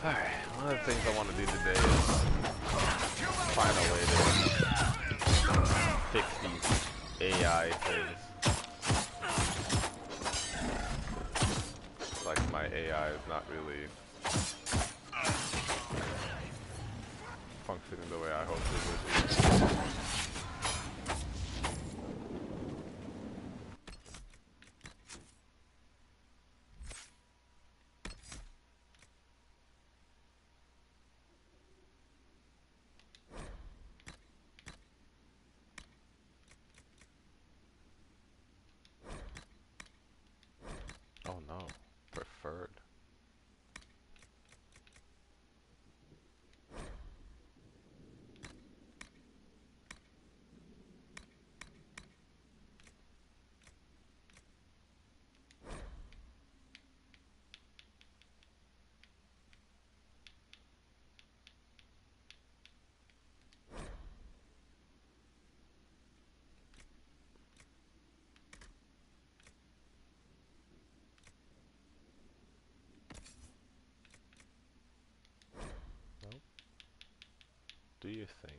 Alright, one of the things I want to do today is find a way to fix these AI things. It's like my AI is not really functioning the way I hoped it would be. Oh no, preferred. Nope. Do your thing.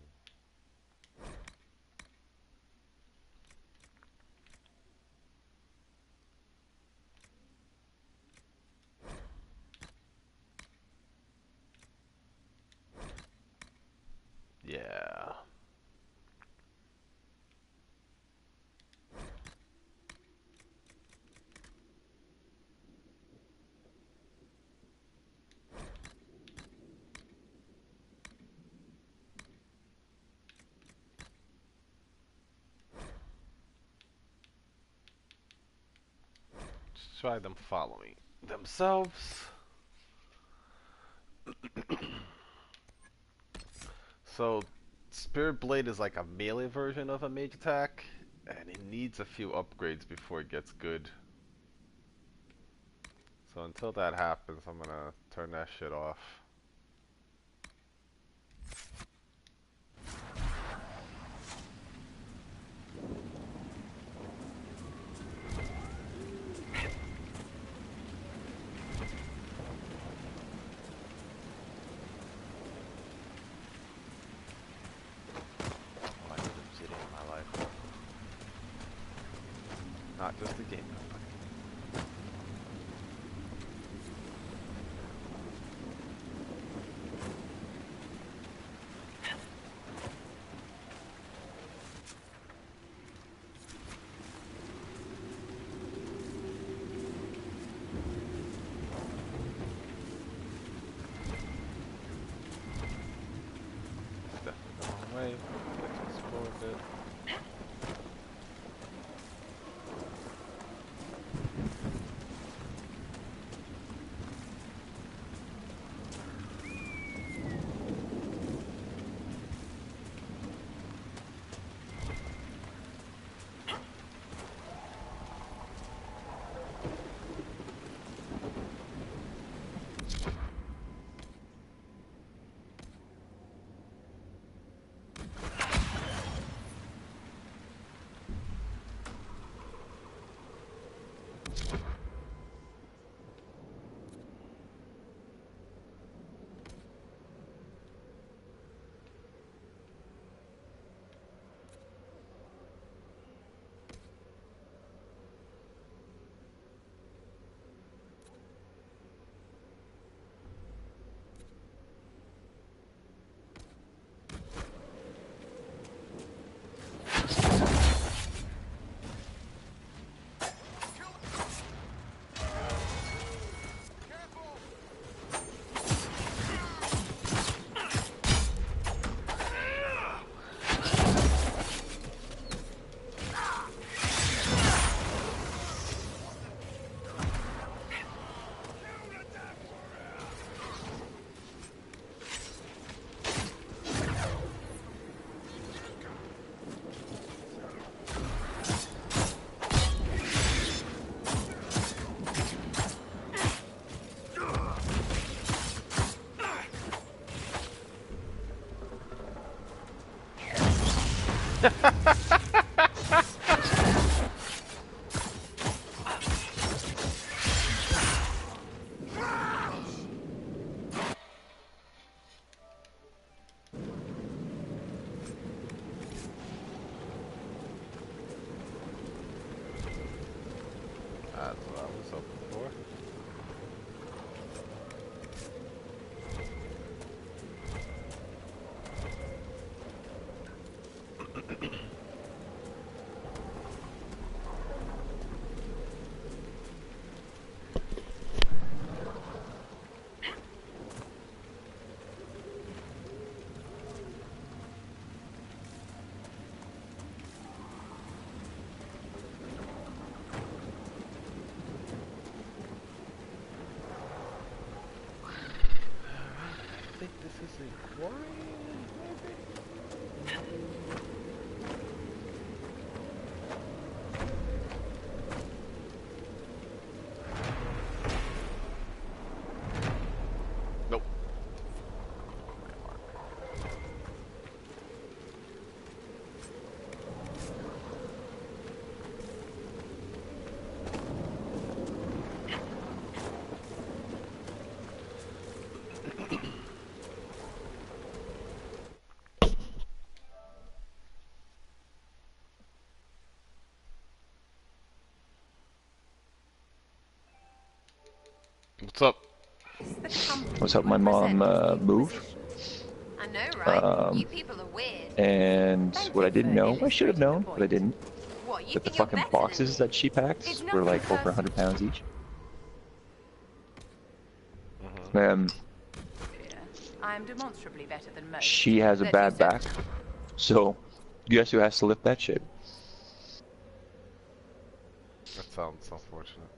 Yeah. Just try them following themselves. So, Spirit Blade is like a melee version of a mage attack, and it needs a few upgrades before it gets good. So until that happens, I'm gonna turn that shit off. Oh, I need obsidian in my life. Not just the game company. It's definitely the wrong way. Let's explore a bit. think this is a quarry, maybe? Nope. What's up? Was helping my mom move. I know, right? You people are weird. And what I didn't know, I should have known, but I didn't, What, you that the think you're fucking better boxes than me? that she packs were like over 100 pounds each. Yeah, I'm demonstrably better than most. She has a bad back, so guess who has to lift that shit? That sounds unfortunate.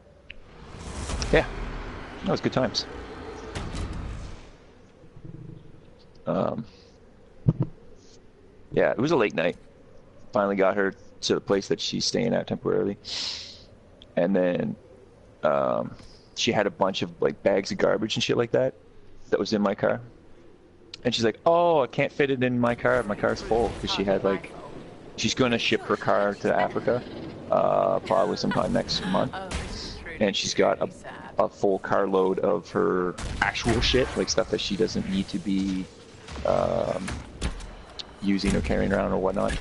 Yeah, that was good times. Yeah, it was a late night. Finally got her to the place that she's staying at temporarily, and then she had a bunch of like bags of garbage and shit like that was in my car, and she's like, "Oh, I can't fit it in my car. My car's full," because she had like, she's gonna ship her car to Africa, probably sometime next month, and she's got a full carload of her actual shit, like stuff that she doesn't need to be using or carrying around or whatnot.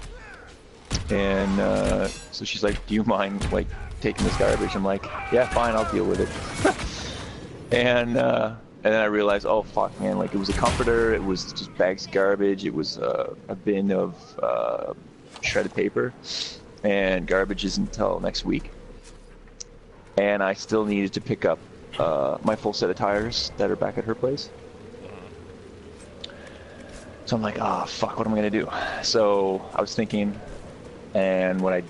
And so she's like, "Do you mind like taking this garbage?" I'm like, "Yeah, fine, I'll deal with it." And then I realized, oh fuck, man, like it was a comforter, it was just bags of garbage, it was a bin of shredded paper, and garbage isn't until next week. And I still needed to pick up my full set of tires that are back at her place. So I'm like, ah, fuck, what am I gonna do? So I was thinking, and what I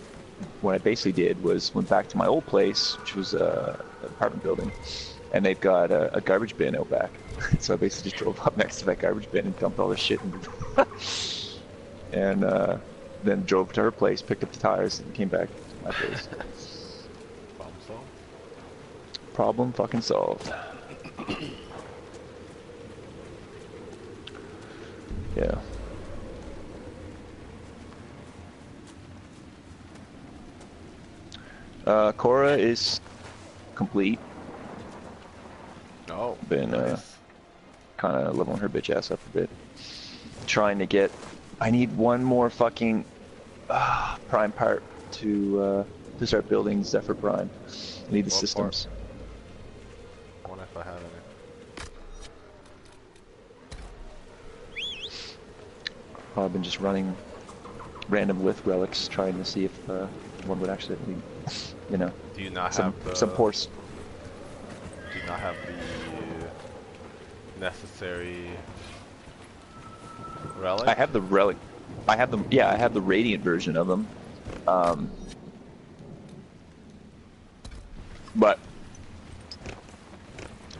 basically did was went back to my old place, which was an apartment building, and they've got a garbage bin out back. So I basically just drove up next to that garbage bin and dumped all this shit and then drove to her place, picked up the tires, and came back to my place. Problem solved? Problem fucking solved. Yeah. Cora is complete. Oh, been nice. kind of leveling her bitch ass up a bit. Trying to get. I need one more fucking prime part to start building Zephyr Prime. I need the systems. I wonder if I have any. I've been just running random lith relics, trying to see if one would actually, you know, Do you not some have the, some horse. Do you not have the necessary relic? I have the relic. I have them. Yeah, I have the radiant version of them. But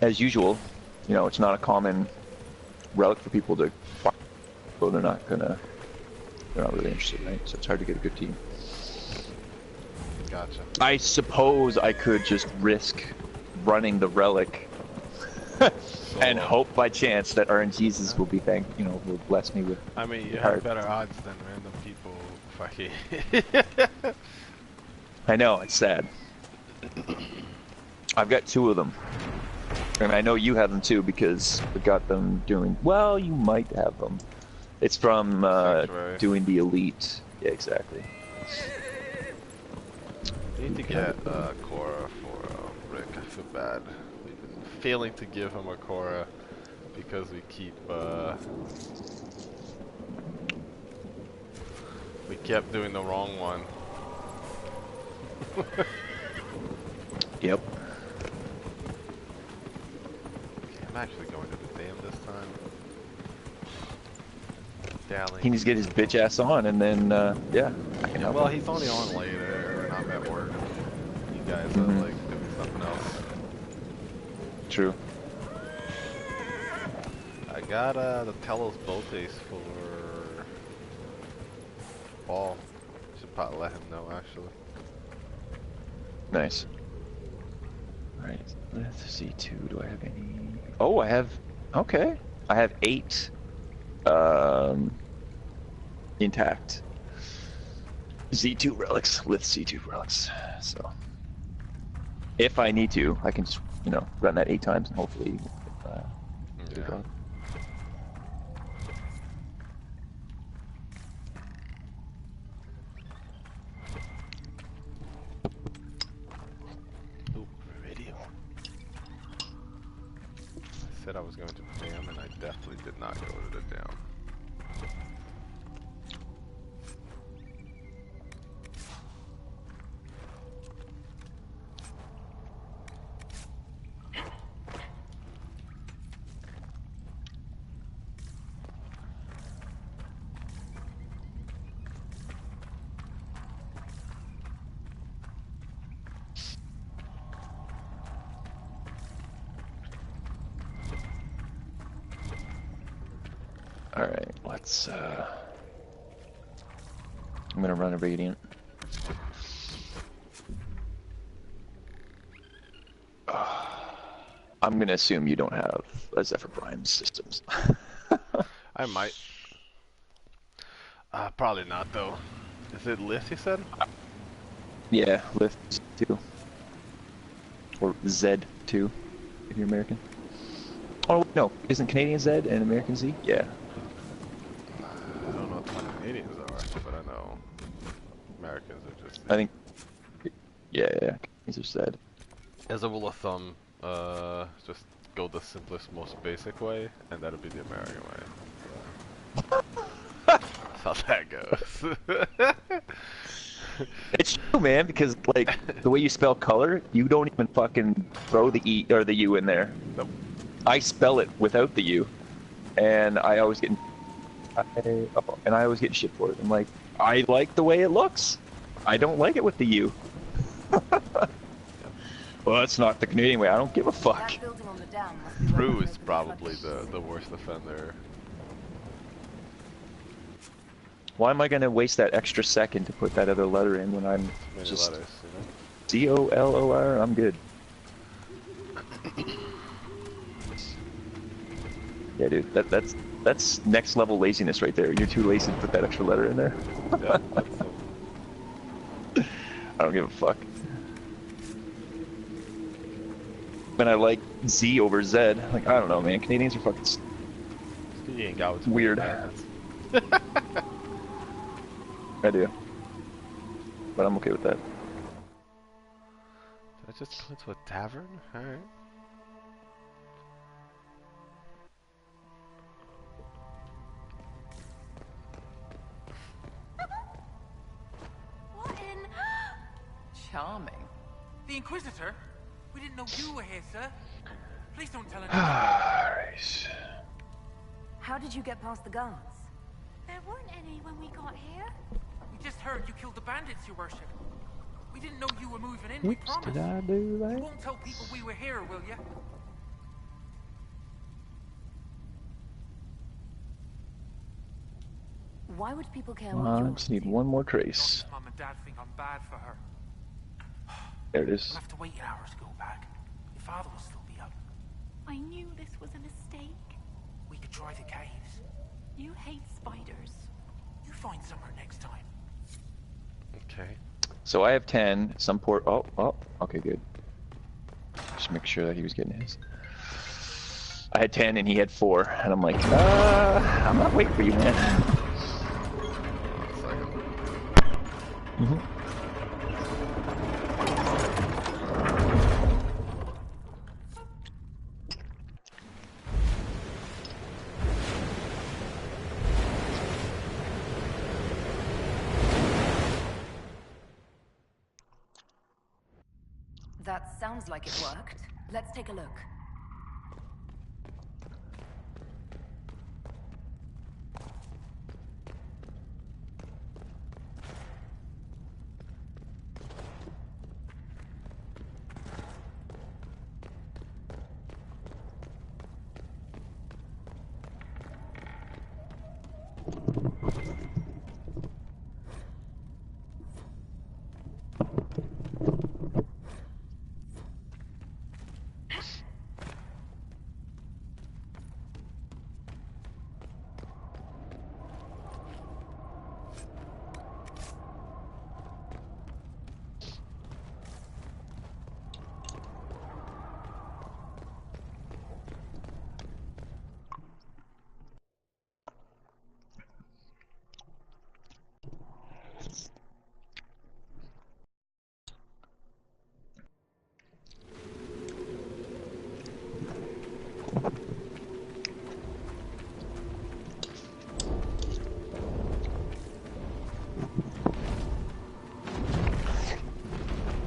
as usual, you know, it's not a common relic for people to. So they're not really interested, right? So it's hard to get a good team. Gotcha. I suppose I could just risk running the relic and hope by chance that RNGesus will be will bless me with. I mean, you have better odds than random people fucking. I know, it's sad. I've got 2 of them. And I know you have them too because we got them doing. Well, you might have them. It's from doing the elite. Yeah, exactly. You need to get Cora for Rick. I feel bad. We've been failing to give him a Cora because we kept doing the wrong one. Yep. Okay, I'm actually going to the dam this time. Dowling. He needs to get his bitch ass on, and then yeah, I can help well, him. he's only on later, and I'm at work. You guys are like doing something else. True. I got the Telos Boltes for Paul. Should probably let him know actually. Nice. Alright, let's see, do I have any? Oh, I have, okay. I have 8 intact Z2 relics, with Z2 relics. So, if I need to, I can just, you know, run that 8 times and hopefully Yeah. Said I was going to the dam, and I definitely did not go to the dam. Alright, let's, I'm gonna run a Radiant. I'm gonna assume you don't have a Zephyr Prime systems. I might. Probably not though. Is it Lith, you said? Yeah, Lift 2. Or Z2, if you're American. Oh, no, isn't Canadian Z and American Z? Yeah. I don't know what the Canadians are, but I know Americans are just... I think, yeah, these are Z. As a rule of thumb, just go the simplest, most basic way, and that'll be the American way. That's how that goes. It's true, man, because, like, the way you spell color, you don't even fucking throw the E or the U in there. Nope. I spell it without the U, and I always get shit for it. I'm like, I like the way it looks. I don't like it with the U. Well, that's not the Canadian way. I don't give a fuck. Rue is probably the worst offender. Why am I gonna waste that extra second to put that other letter in when I'm just letters, you know? C-O-L-O-R? I'm good. Yeah, dude, that's next level laziness right there. You're too lazy to put that extra letter in there. Yeah, I don't give a fuck. When I like Z over Z, like, I don't know, man. Canadians are fucking you ain't got weird. I do. But I'm okay with that. Did I just go into a tavern? Alright. What in... Charming. The Inquisitor? We didn't know you were here, sir. Please don't tell anyone. Alright. How did you get past the guards? There weren't any when we got here. We just heard you killed the bandits, your worship. We didn't know you were moving in, we Oops, promise. did I do that? You won't tell people we were here, will you? Why would people care what you I just need one more trace. Donnie's mum and dad think I'm bad for her. There it is. We'll have to wait hours to go back. Your father will still be up. I knew this was a mistake. We could try the caves. You hate spiders. You find somewhere next time. Okay. So I have 10, some port. Oh, okay, good. Just make sure that he was getting his. I had 10 and he had 4, and I'm like, I'm not waiting for you, man. Mm-hmm. That sounds like it worked. Let's take a look.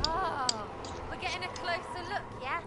Oh, we're getting a closer look, yeah?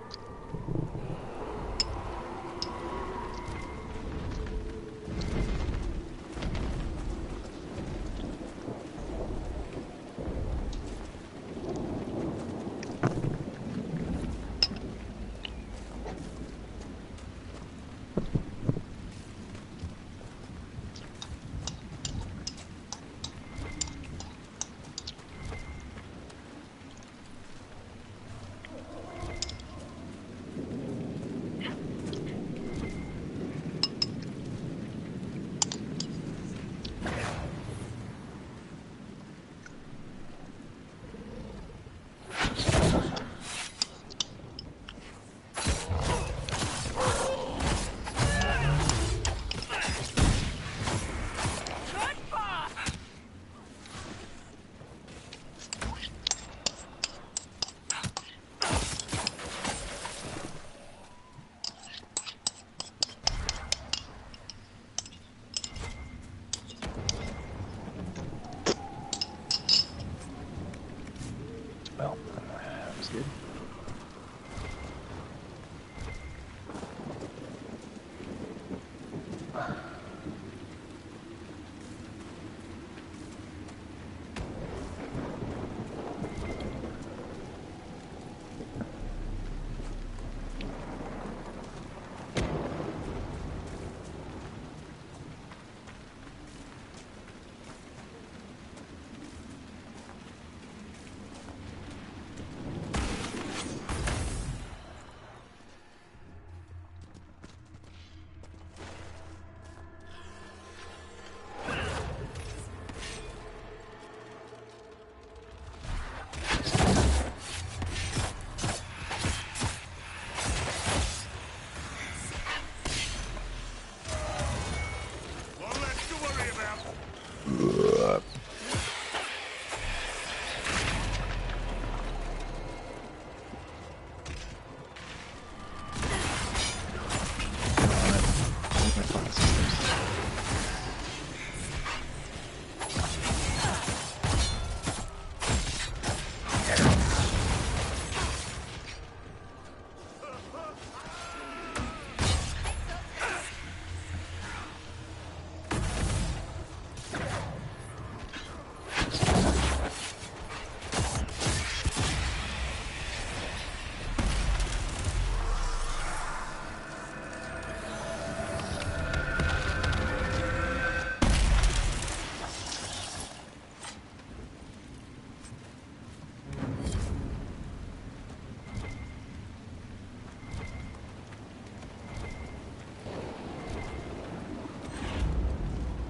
Well, that was good.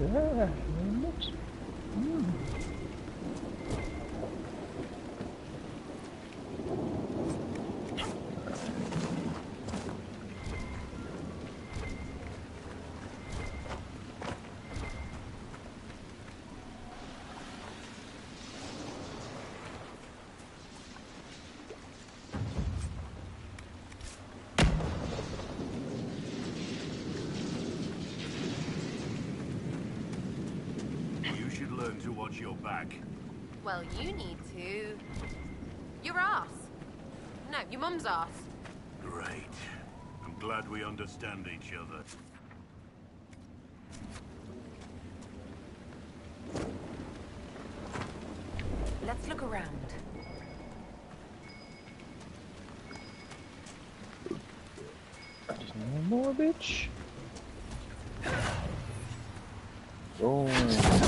Yeah, To watch your back. Well, you need to. Your ass. No, your mum's ass. Great. I'm glad we understand each other. Let's look around. Just no more, bitch. Oh.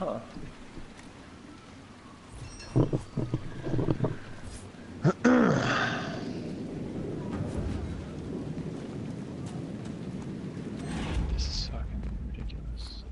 Huh. This is fucking ridiculous.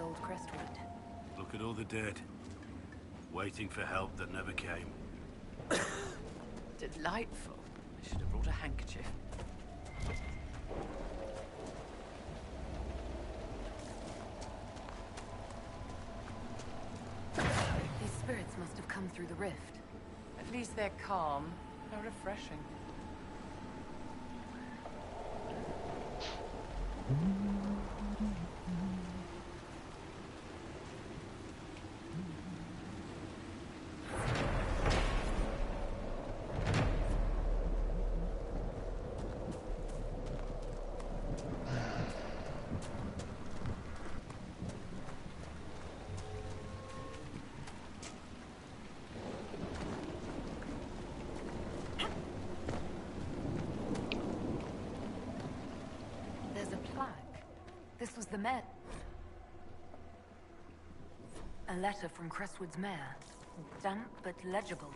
old Crestwood. Look at all the dead. Waiting for help that never came. Delightful. I should have brought a handkerchief. These spirits must have come through the rift. At least they're calm. How refreshing. There's a plaque. This was the mayor. A letter from Crestwood's mayor. Damp but legible.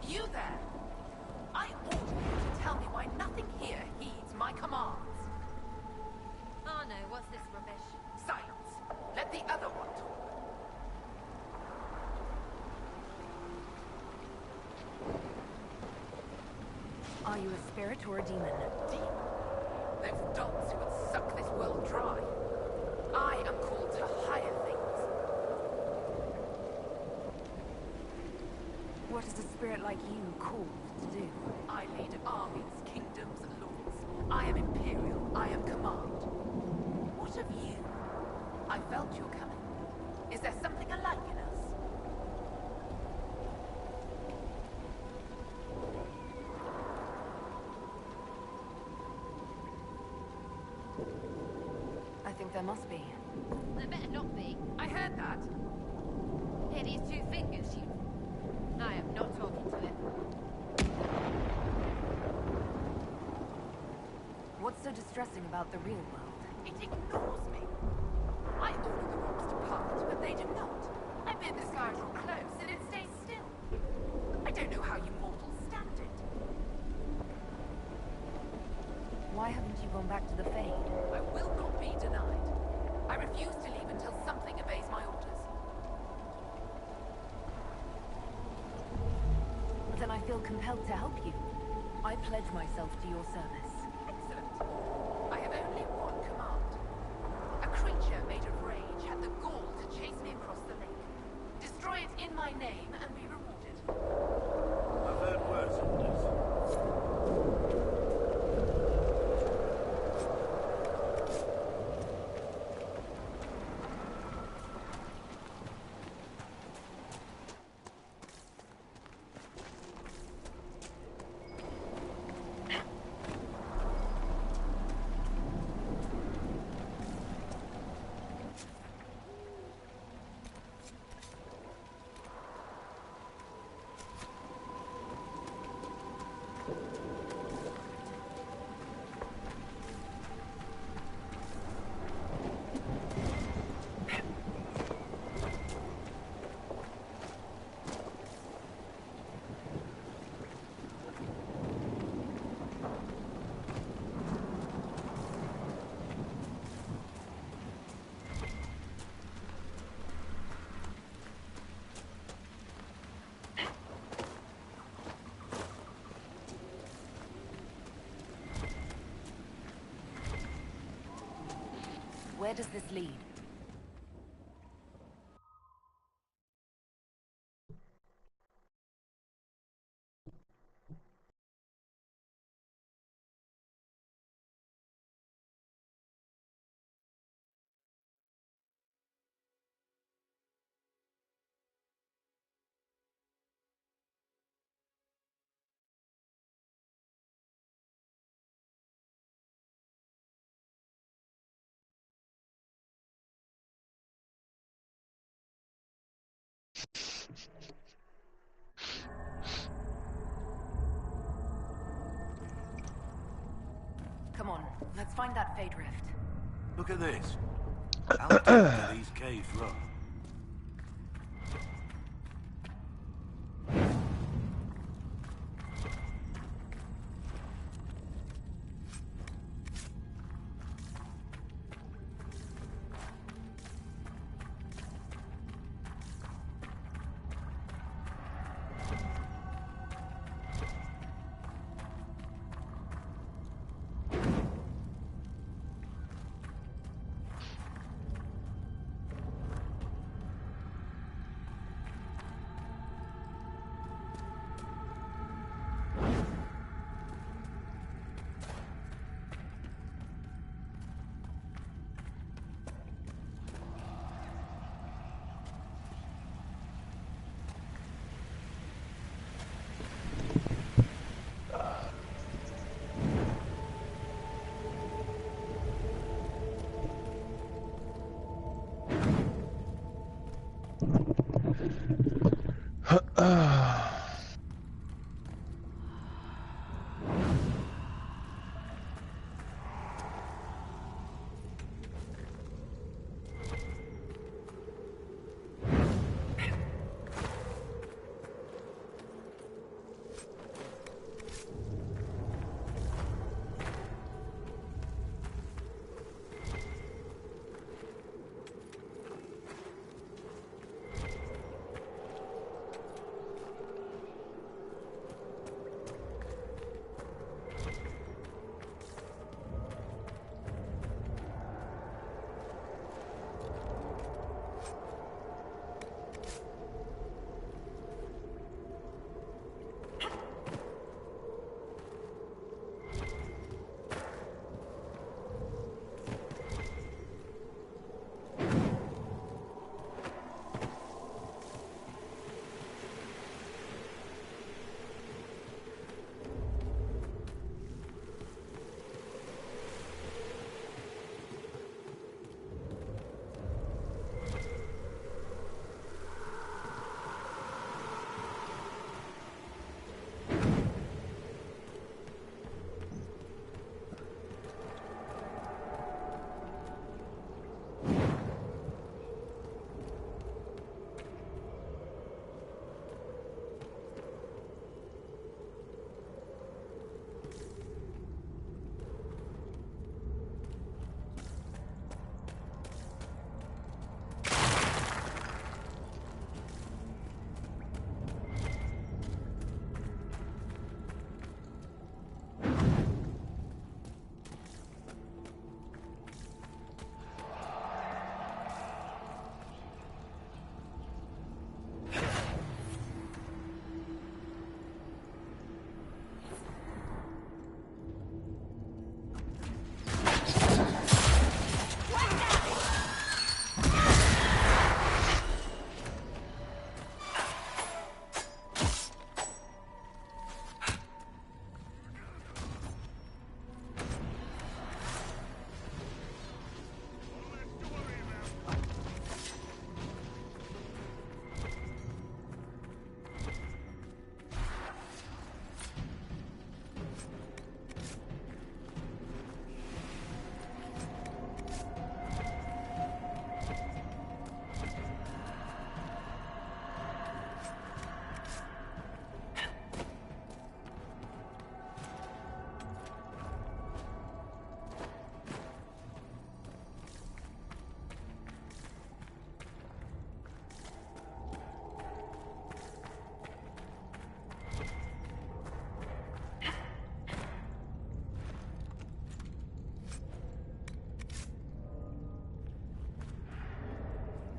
You there! I order you to tell me why nothing here heeds my commands. Oh no, what's this rubbish? Silence! Let the other one talk. Are you a spirit or a demon? Demon? Those dots who would suck this world dry. I am called to higher things. What is a spirit like you called to do? I lead armies, kingdoms, and lords. I am imperial. I am command. What of you? I felt your coming. Is there something alike in us? I think there must be. There better not be. I heard that. Here, these two fingers, you... I am not talking to it. What's so distressing about the real world? It ignores me. I order the rocks to part, but they do not. I bid the sky draw close, and it stays still. I don't know how you mortals stand it. Why haven't you gone back to the Fade? I will not be denied. I refuse to leave until something obeys my orders. Then I feel compelled to help you. I pledge myself to your service. Excellent. I have only one command. A creature made of rage had the gall to chase me across the lake. Destroy it in my name and be rewarded. I've heard worse of this. Where does this lead? Come on, let's find that Fade Rift. Look at this. How deep do these caves run?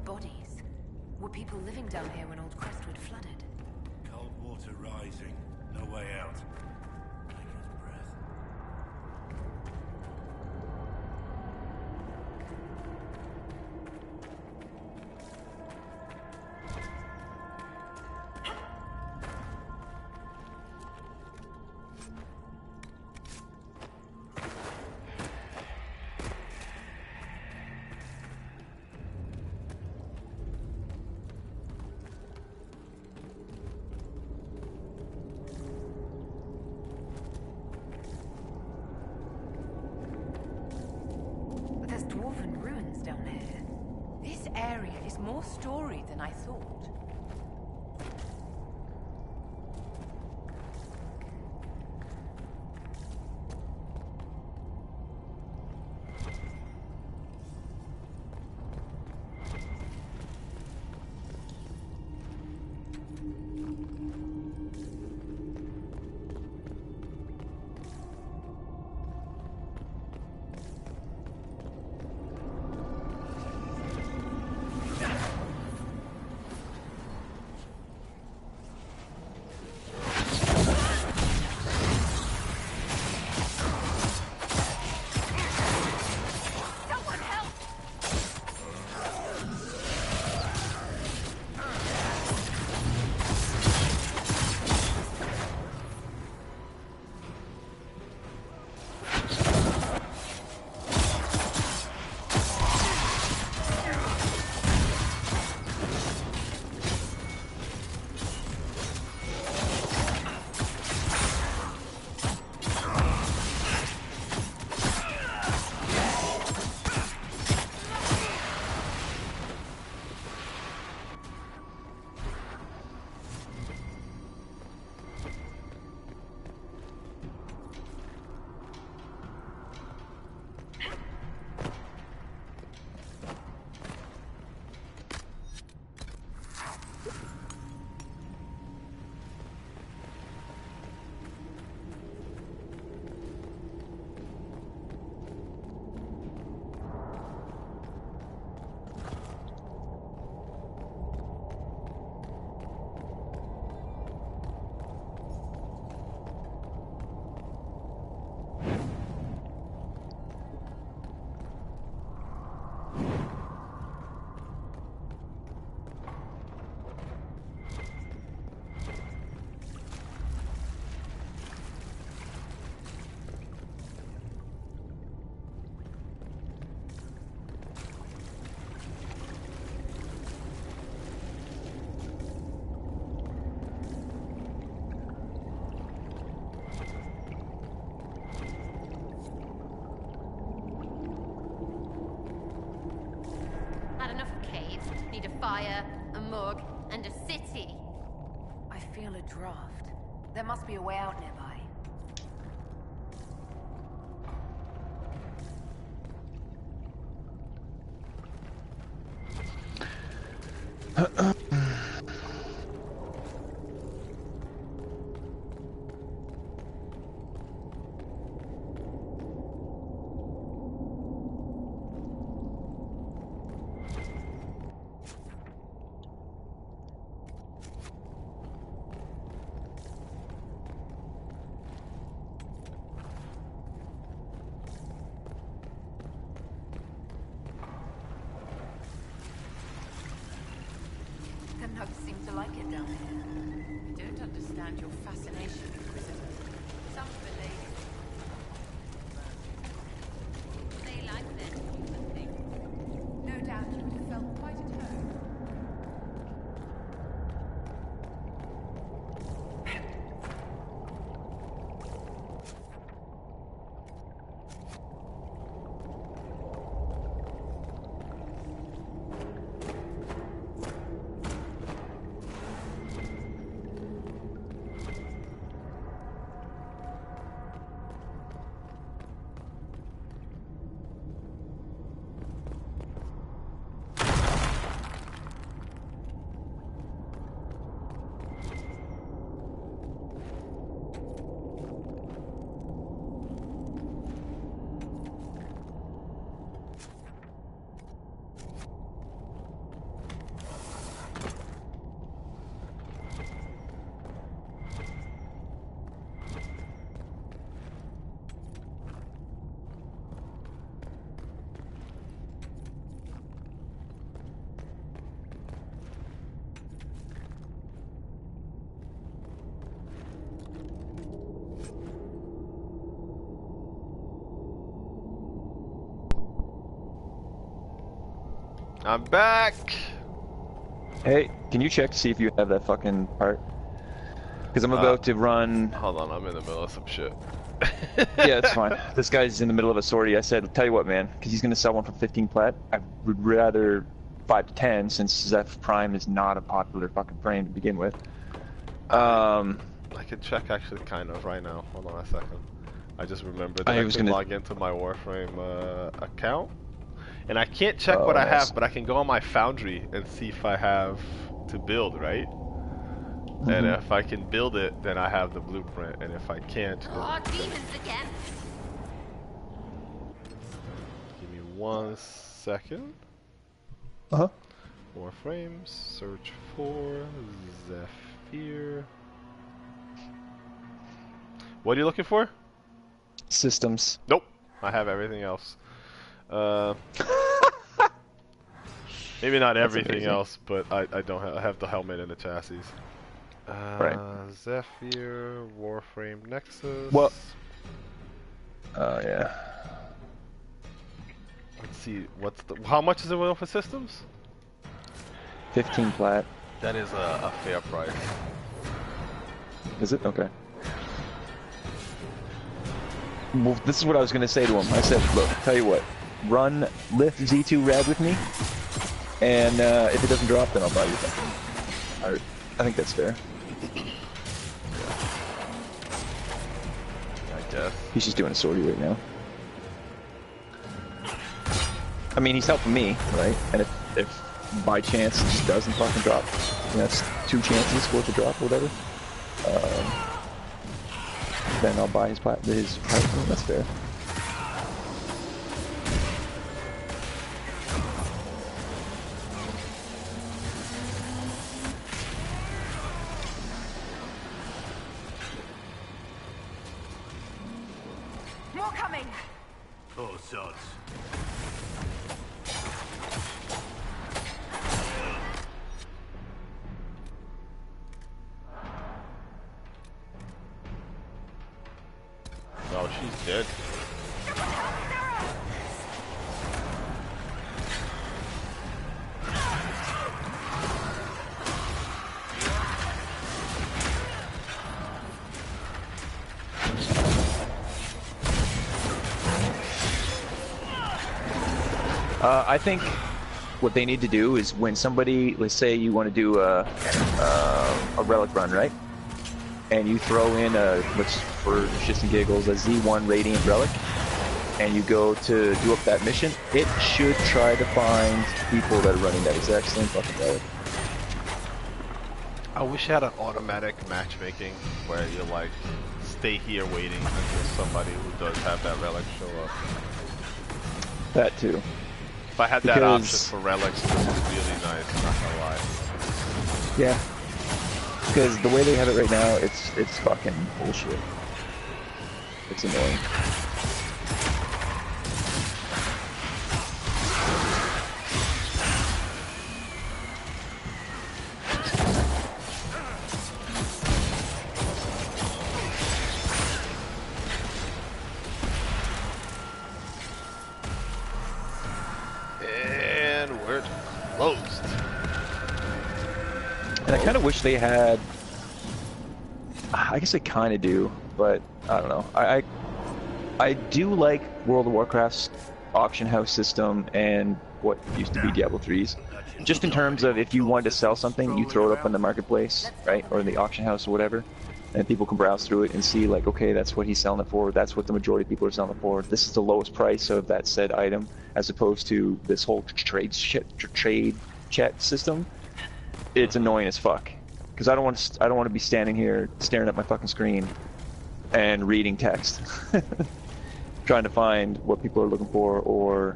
Bodies. Were people living down here when old Crestwood flooded? Cold water rising. No way out. Take his breath. story than I thought. fire, a morgue, and a city. I feel a draft. There must be a way out nearby. The nugs seem to like it down here. I don't understand your fascination, Inquisitor. Some of the ladies... They like this, I think. No doubt you would have felt quite at home. I'm back! Hey, can you check to see if you have that fucking part? Because I'm about to run... Hold on, I'm in the middle of some shit. Yeah, it's fine. This guy's in the middle of a sortie. I said, tell you what, man, because he's going to sell one for 15 plat. I would rather 5 to 10 since Zeph Prime is not a popular fucking frame to begin with. I can check actually kind of right now. Hold on a second. I just remembered that I I was can gonna- log into my Warframe account. And I can't check what I nice. have, but I can go on my Foundry and see if I have to build, right? And if I can build it, then I have the blueprint. And if I can't, Oh, demons again. give me 1 second. Uh-huh. Warframes, search for Zephyr. What are you looking for? Systems. Nope, I have everything else. Maybe not everything amazing. else, but I don't have. I have the helmet and the chassis. Right. Zephyr, Warframe, Nexus. Well. Yeah. Let's see. What's the? How much is it for systems? 15 plat. That is a fair price. Is it? Okay. Well, this is what I was going to say to him. I said, look, tell you what, run lift Z2 rad with me, and if it doesn't drop, then I'll buy you something. I think that's fair. I guess. He's just doing a sortie right now. I mean, he's helping me, right? And if by chance it just doesn't fucking drop, that's 2 chances worth of drop or whatever. Then I'll buy his platform. That's fair. More coming. Oh, sods. Oh, she's dead. I think what they need to do is when somebody, let's say you want to do a relic run, right? And you throw in let's for shits and giggles, a Z1 Radiant relic, and you go to do up that mission, it should try to find people that are running that exact same fucking relic. I wish I had an automatic matchmaking where you like stay here waiting until somebody who does have that relic show up. That too. If I had that option for relics, this is really nice, not gonna lie. Yeah. Because the way they have it right now, it's fucking bullshit. It's annoying. And we're closed. And I kind of wish they had. I guess I kind of do, but I don't know. I do like World of Warcraft's auction house system and what used to be Diablo 3's. Just in terms of if you wanted to sell something, you throw it up on the marketplace, right, or in the auction house or whatever, and people can browse through it and see like, okay, that's what he's selling it for. That's what the majority of people are selling it for. This is the lowest price of that said item, as opposed to this whole trade chat system. It's annoying as fuck. Because I don't want to be standing here staring at my fucking screen and reading text, trying to find what people are looking for or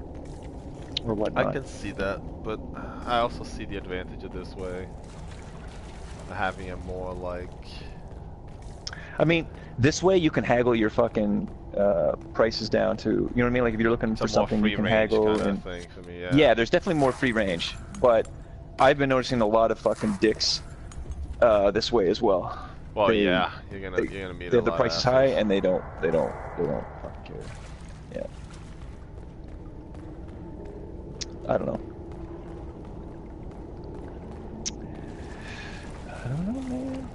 whatnot. I can see that, but I also see the advantage of this way. Having it more like... I mean, this way you can haggle your fucking prices down to, you know what I mean? Like if you're looking for something, you can haggle. Kind and of thing for me, yeah, there's definitely more free range, but I've been noticing a lot of fucking dicks this way as well. Well, yeah, you're gonna meet they a have lot the of prices assholes. high and they don't fucking care. Yeah. I don't know. I don't know, man.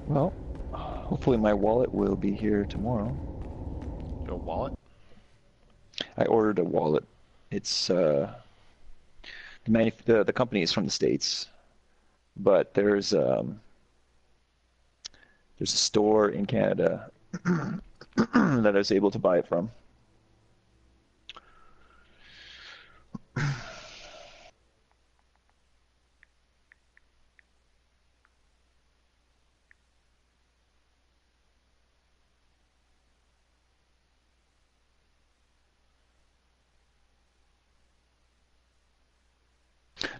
Well, hopefully my wallet will be here tomorrow. Your wallet? I ordered a wallet. It's the company is from the States, but there's a store in Canada that I was able to buy it from.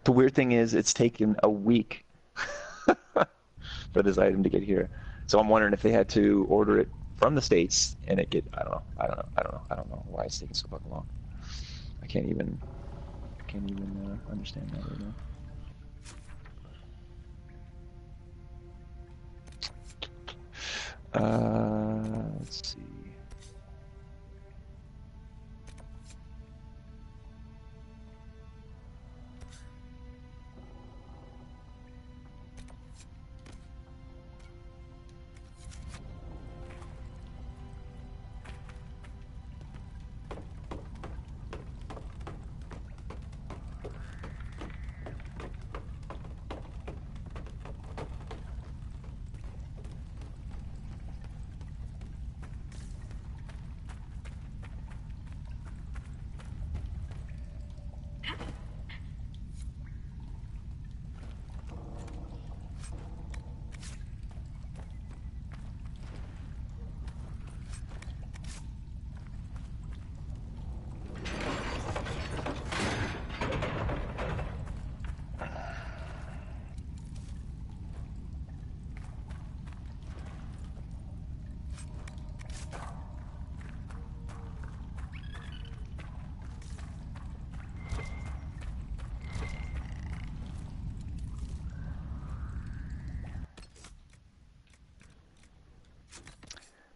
The weird thing is, it's taken a week for this item to get here. So I'm wondering if they had to order it from the States and it get, I don't know why it's taking so fucking long. I can't even understand that right now. Let's see.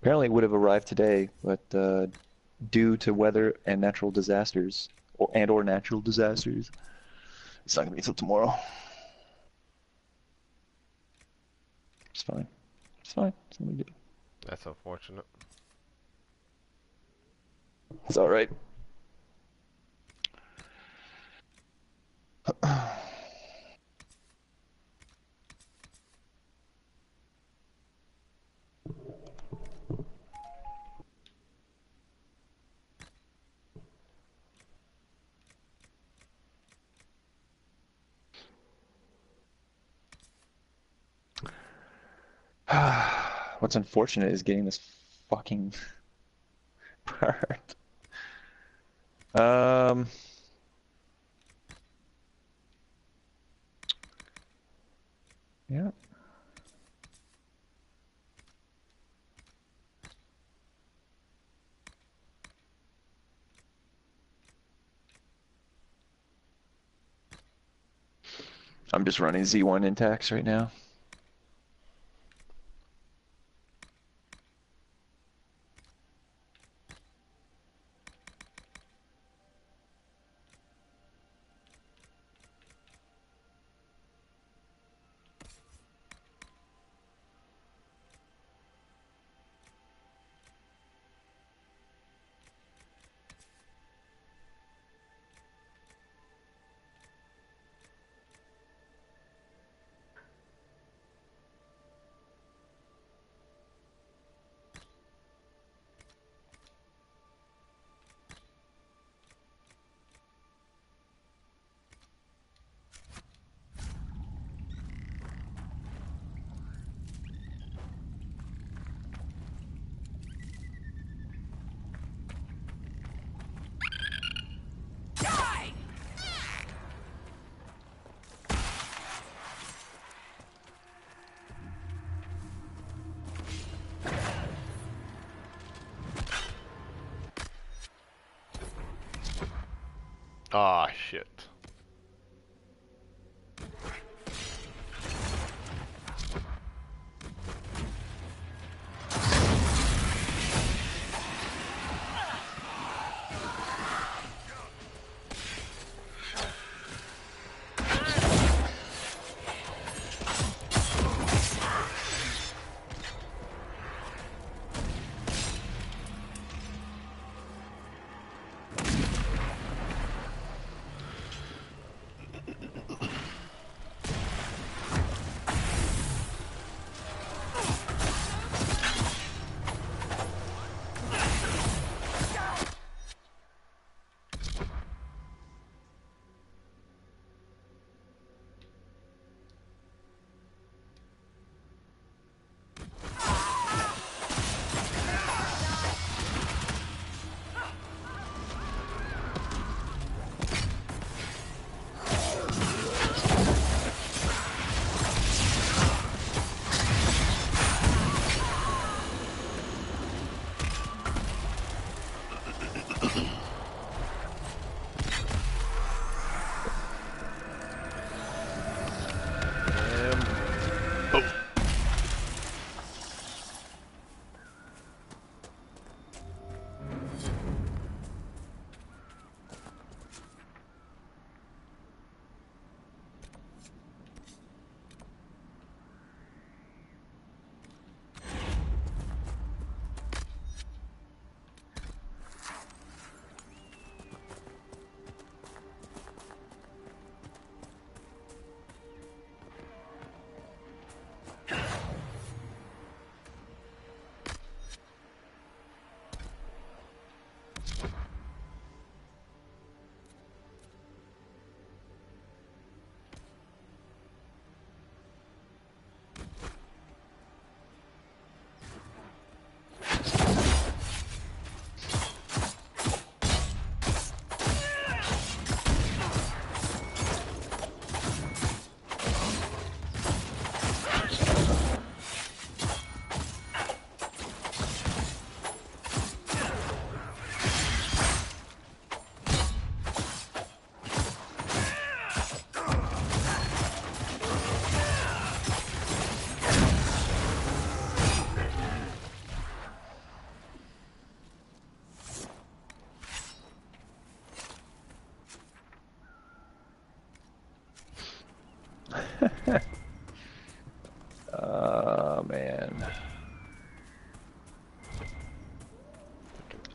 Apparently it would have arrived today, but due to weather and natural disasters, or natural disasters, it's not going to be until tomorrow. It's fine. It's fine. It's no big deal. That's unfortunate. It's all right. What's unfortunate is getting this fucking part. Yeah. I'm just running Z1 in tax right now. Ah, shit.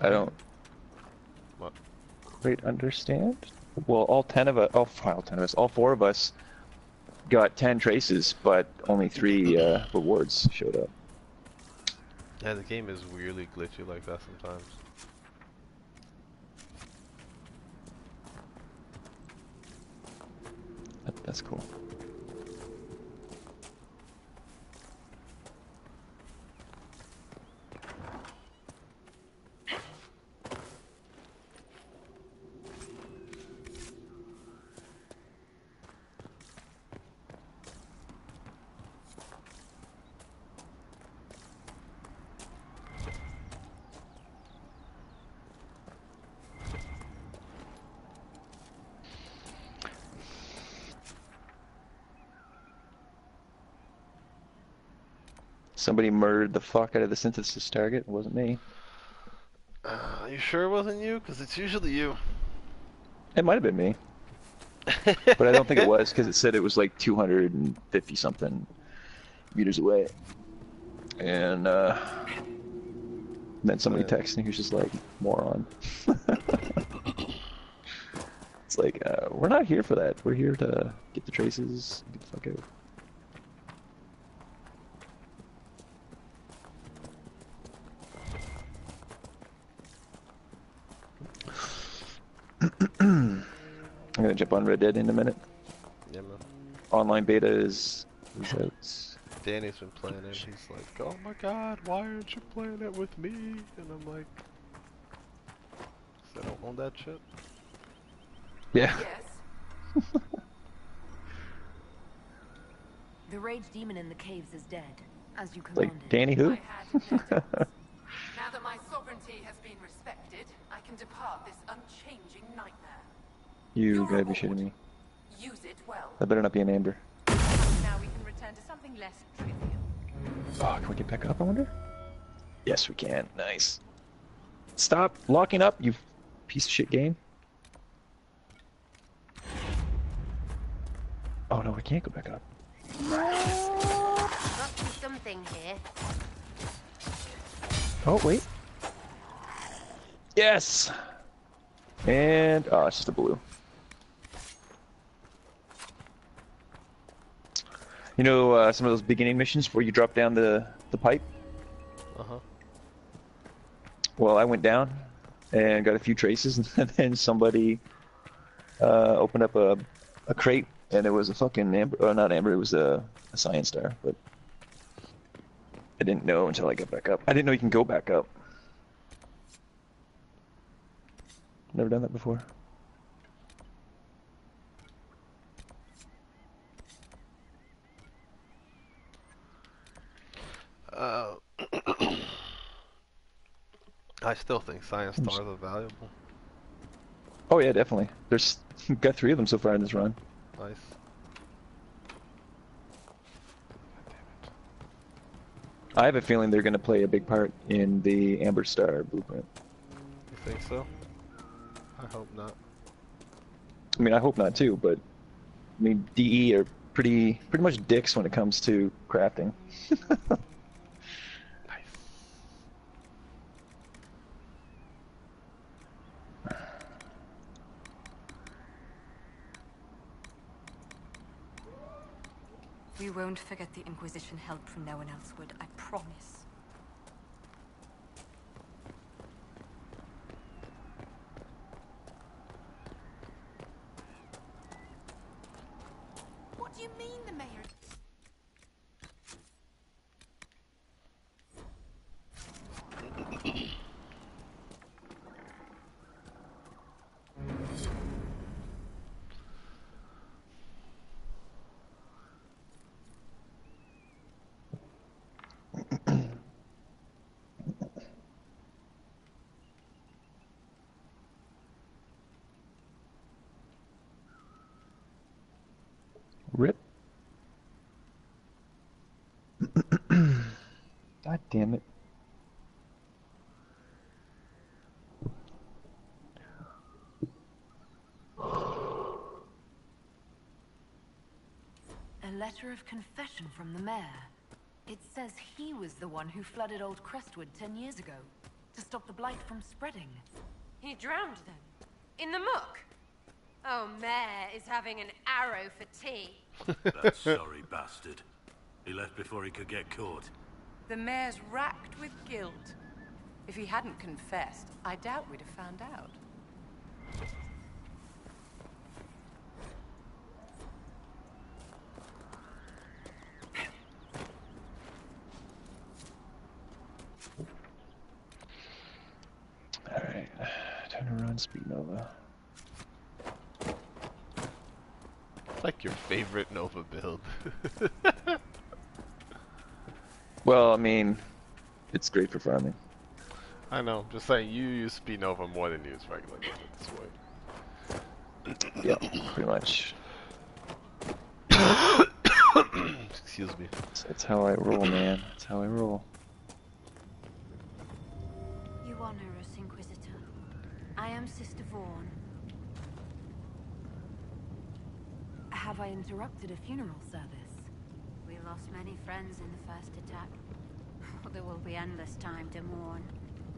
I don't What? quite understand. Well, all 10 of us, all 10 of us, all 4 of us got 10 traces, but only 3 rewards showed up. Yeah, the game is weirdly glitchy like that sometimes. That's cool. Somebody murdered the fuck out of the synthesis target. It wasn't me. You sure it wasn't you? Because it's usually you. It might have been me. But I don't think it was, because it said it was like 250 something meters away. And then somebody texted and he was just like, moron. It's like, we're not here for that. We're here to get the traces, get the fuck out. I'm gonna jump on Red Dead in a minute. Yeah, man. Online beta is out. Danny's been playing it. He's like, oh my god, why aren't you playing it with me? And I'm like, 'cause I don't own that shit. Yeah. Yes. The rage demon in the caves is dead, as you commanded. Like, Danny who? I had no doubts. Now that my sovereignty has been respected, I can depart this unchanging nightmare. You Your gotta be reward. shitting me. Use it well. That better not be an amber. Now we can return to something less trivial. Oh, can we get back up, I wonder? Yes, we can. Nice. Stop locking up, you piece of shit game. Oh no, we can't go back up. Must be something here. Oh, wait. Yes! And, oh, it's just a blue. You know, some of those beginning missions where you drop down the pipe? Uh-huh. Well, I went down and got a few traces, and then somebody opened up a crate, and it was a fucking amber, or not amber, it was a science star, but I didn't know until I got back up. I didn't know you can go back up. Never done that before. I still think science stars are valuable. Oh yeah, definitely. There's got 3 of them so far in this run. Nice. I have a feeling they're going to play a big part in the Amber Star blueprint. You think so? I hope not. I mean, I hope not too, but I mean, DE are pretty much dicks when it comes to crafting. Nice. We won't forget the Inquisition help from no one else would, I promise. What do you mean the mayor? Rip. God damn it. A letter of confession from the mayor. It says he was the one who flooded old Crestwood 10 years ago. To stop the blight from spreading. He drowned then? In the muck? Oh, Mayor is having an arrow for tea. That sorry bastard. He left before he could get caught. The mayor's racked with guilt. If he hadn't confessed, I doubt we'd have found out. Alright, time to run Speed Nova. Like your favorite Nova build. Well, I mean, it's great for farming. I know, I'm just saying you use Speed Nova more than you use regular Nova this way. Yeah, pretty much. Excuse me. That's how I roll, man. That's how I roll. You honor us, Inquisitor. I am Sister Vaughn. Have I interrupted a funeral service? We lost many friends in the first attack. There will be endless time to mourn.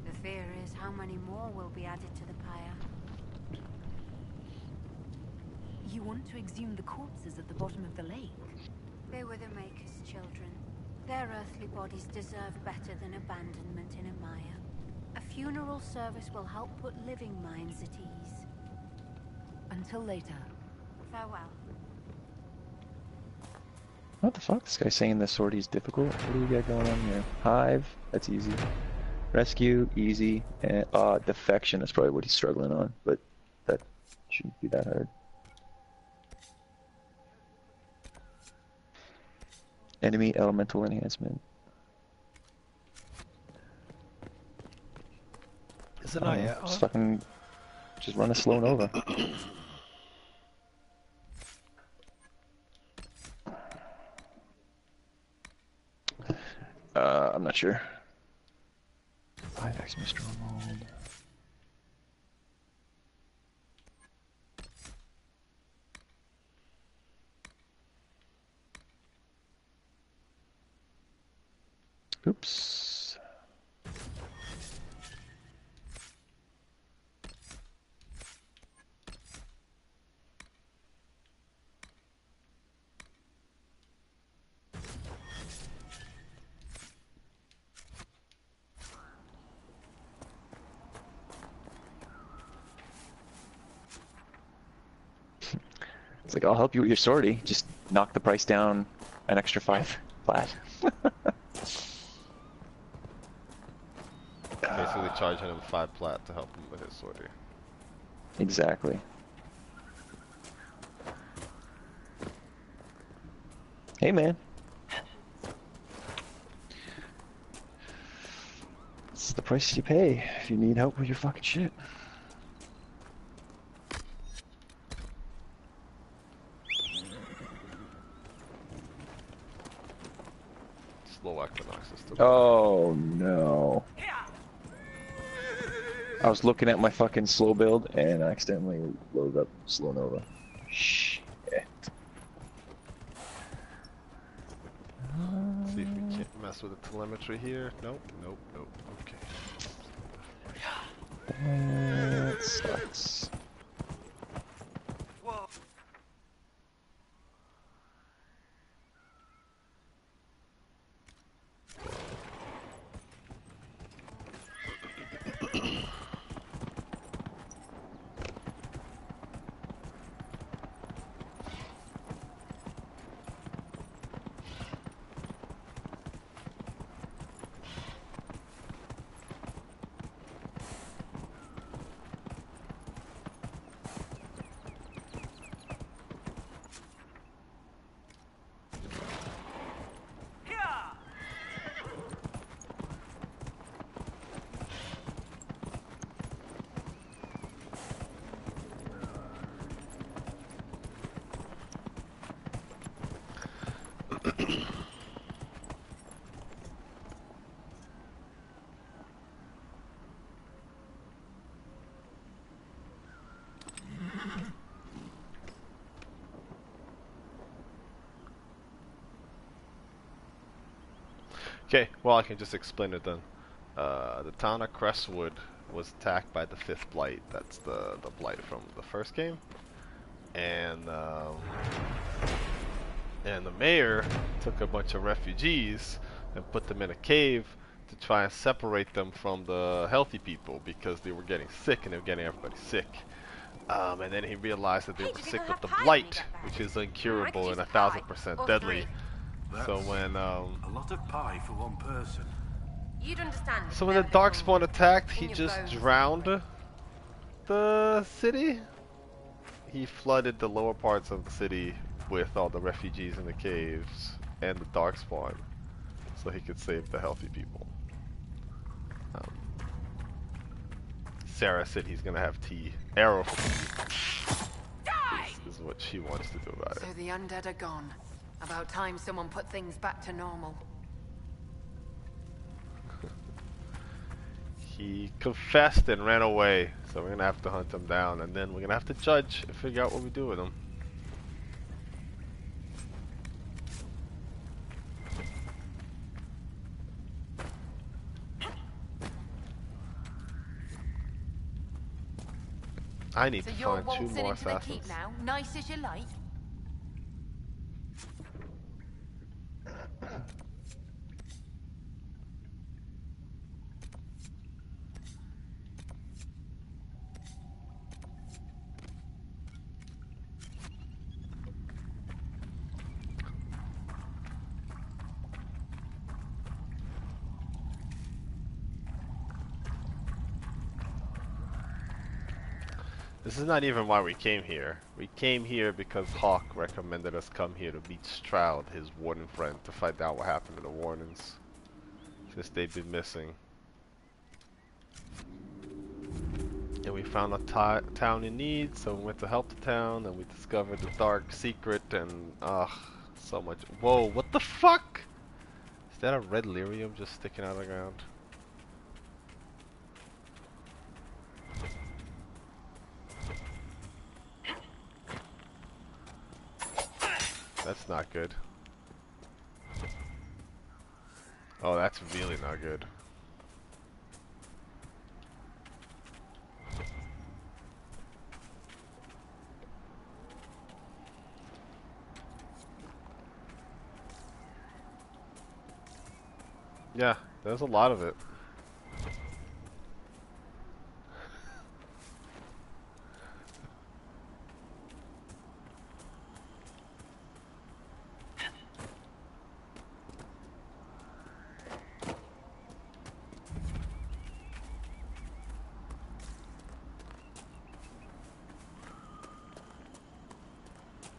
The fear is how many more will be added to the pyre. You want to exhume the corpses at the bottom of the lake? They were the Maker's children. Their earthly bodies deserve better than abandonment in a mire. A funeral service will help put living minds at ease. Until later. Farewell. What the fuck? This guy's saying the sortie's difficult? What do we got going on here? Hive, that's easy. Rescue, easy. And defection is probably what he's struggling on, but that shouldn't be that hard. Enemy elemental enhancement. Is it not yet? Just fucking, just run a slow Nova. I'm not sure. 5x Mr. Mold. Oops. It's like, I'll help you with your sortie. Just knock the price down an extra 5 flat. Basically charging him 5 plat to help him with his sortie. Exactly. Hey, man. It's the price you pay if you need help with your fucking shit. Slow Equinox system. Oh no. I was looking at my fucking slow build and I accidentally loaded up slow Nova. Shit. See if we can't mess with the telemetry here. Nope, nope, nope. Okay. That sucks. Okay, well I can just explain it then. The town of Crestwood was attacked by the Fifth Blight. That's the blight from the first game, and the mayor took a bunch of refugees and put them in a cave to try and separate them from the healthy people because they were getting sick and they were getting everybody sick. And then he realized that they were sick with the blight, which is incurable and 1000% deadly. So when a lot of pie for one person. You'd understand. So when the Darkspawn attacked, he just drowned the city. He flooded the lower parts of the city with all the refugees in the caves and the Darkspawn, so he could save the healthy people. Sarah said he's gonna have tea. Arrow for tea. This is what she wants to do about it. So the undead are gone. About time someone put things back to normal. He confessed and ran away, so we're gonna have to hunt him down, and then we're gonna have to judge and figure out what we do with him. I need to find 2 more assassins. Now, nice as you like. This is not even why we came here. We came here because Hawk recommended us come here to meet Stroud, his warden friend, to find out what happened to the Wardens, since they've been missing. And we found a town in need, so we went to help the town, and we discovered the dark secret, and so much. Whoa, what the fuck? Is that a red lyrium just sticking out of the ground? That's not good. Oh, that's really not good. Yeah, there's a lot of it.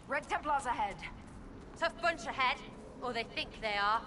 Red Templars ahead. Tough bunch ahead, or they think they are.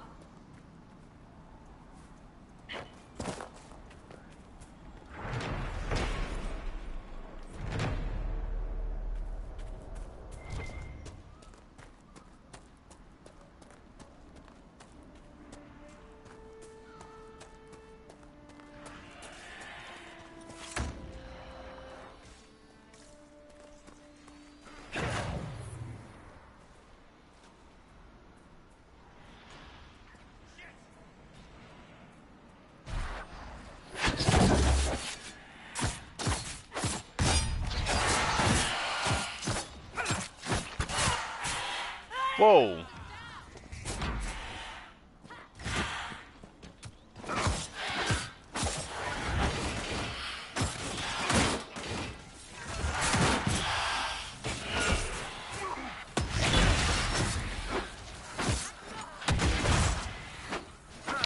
Whoa!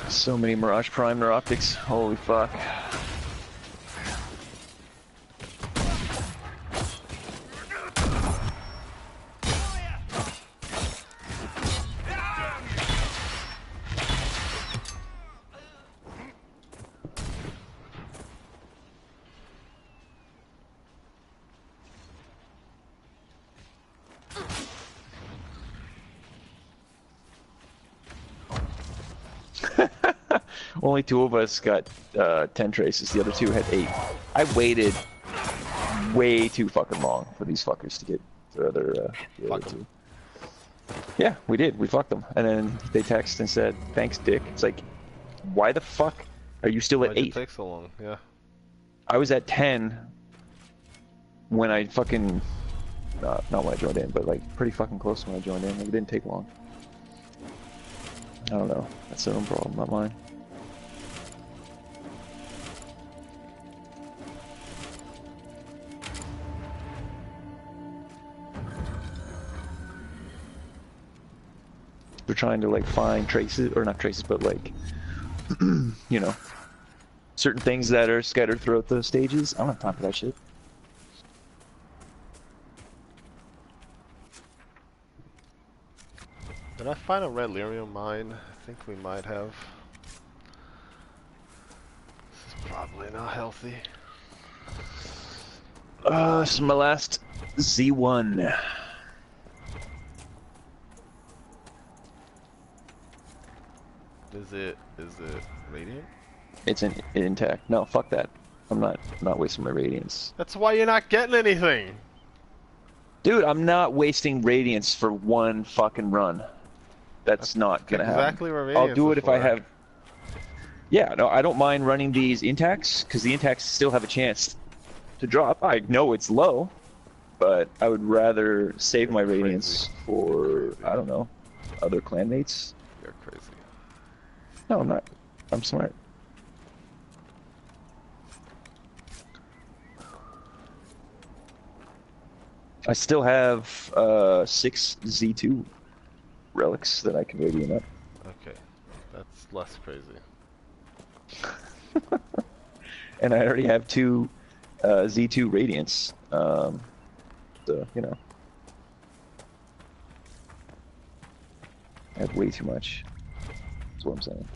So many Mirage Prime Neuroptics. Holy fuck. Only 2 of us got 10 traces. The other 2 had 8. I waited way too fucking long for these fuckers to get the other 2. Yeah, we did. We fucked them. And then they text and said, "Thanks, dick." It's like, why the fuck Are you still at Why'd it 8? take so long? Yeah. I was at 10 when I fucking... not when I joined in, but like pretty fucking close when I joined in. It didn't take long. I don't know. That's their own problem, not mine. They're trying to like find traces, or not traces, but like, you know, certain things that are scattered throughout the stages. I don't have time for that shit. Did I find a red lyrium mine? I think we might have. This is probably not healthy. This is my last Z1. Is it radiant? It's intact. No, fuck that. I'm not wasting my radiance. That's why you're not getting anything. Dude, I'm not wasting radiance for one fucking run. That's not gonna happen. Exactly what radiance I'll do it is if I for. have... Yeah, no, I don't mind running these intacts, because the intacts still have a chance to drop. I know it's low, but I would rather save my radiance for, I don't know, other clanmates. You're crazy. No, I'm not. I'm smart. I still have 6 Z2 relics that I can radiant up. Okay, that's less crazy. And I already have 2 Z2 radiants. So, you know. I have way too much. That's what I'm saying.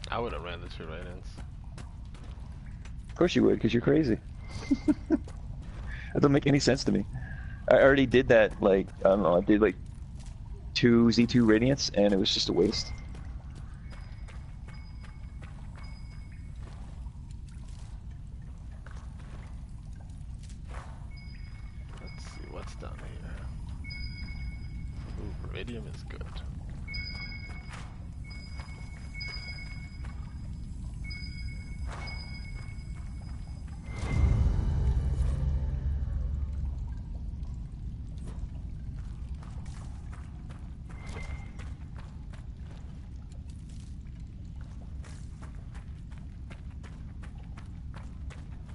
I would have ran the 2 radiants. Of course you would, because you're crazy. That doesn't make any sense to me. I already did that, like, I don't know, I did like 2 Z2 radiants, and it was just a waste. Let's see what's down here. Ooh, radium is good.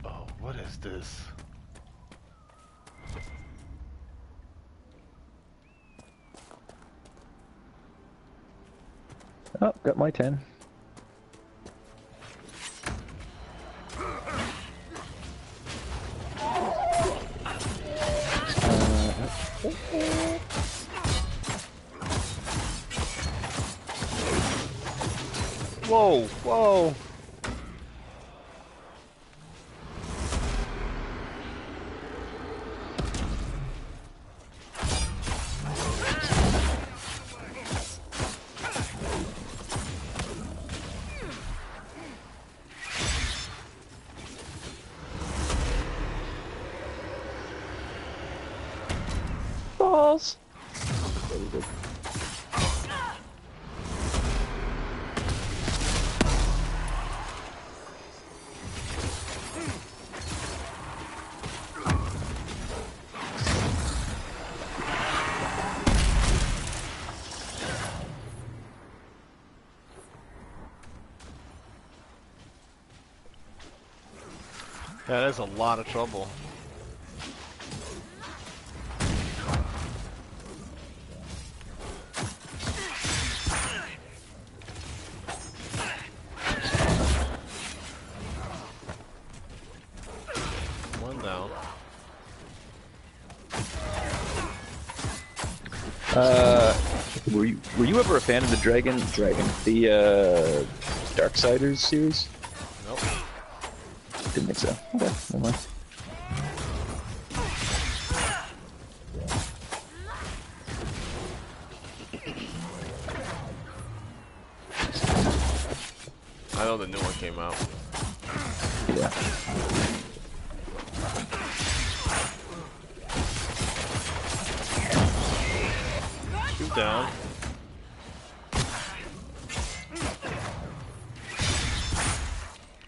Oh, what is this? Oh, got my 10. Whoa, whoa! Balls! Yeah, that's a lot of trouble. One down. Were you ever a fan of the the Darksiders series? Nope. Didn't think so. Okay, never mind. I know the new one came out. Yeah. Shoot down.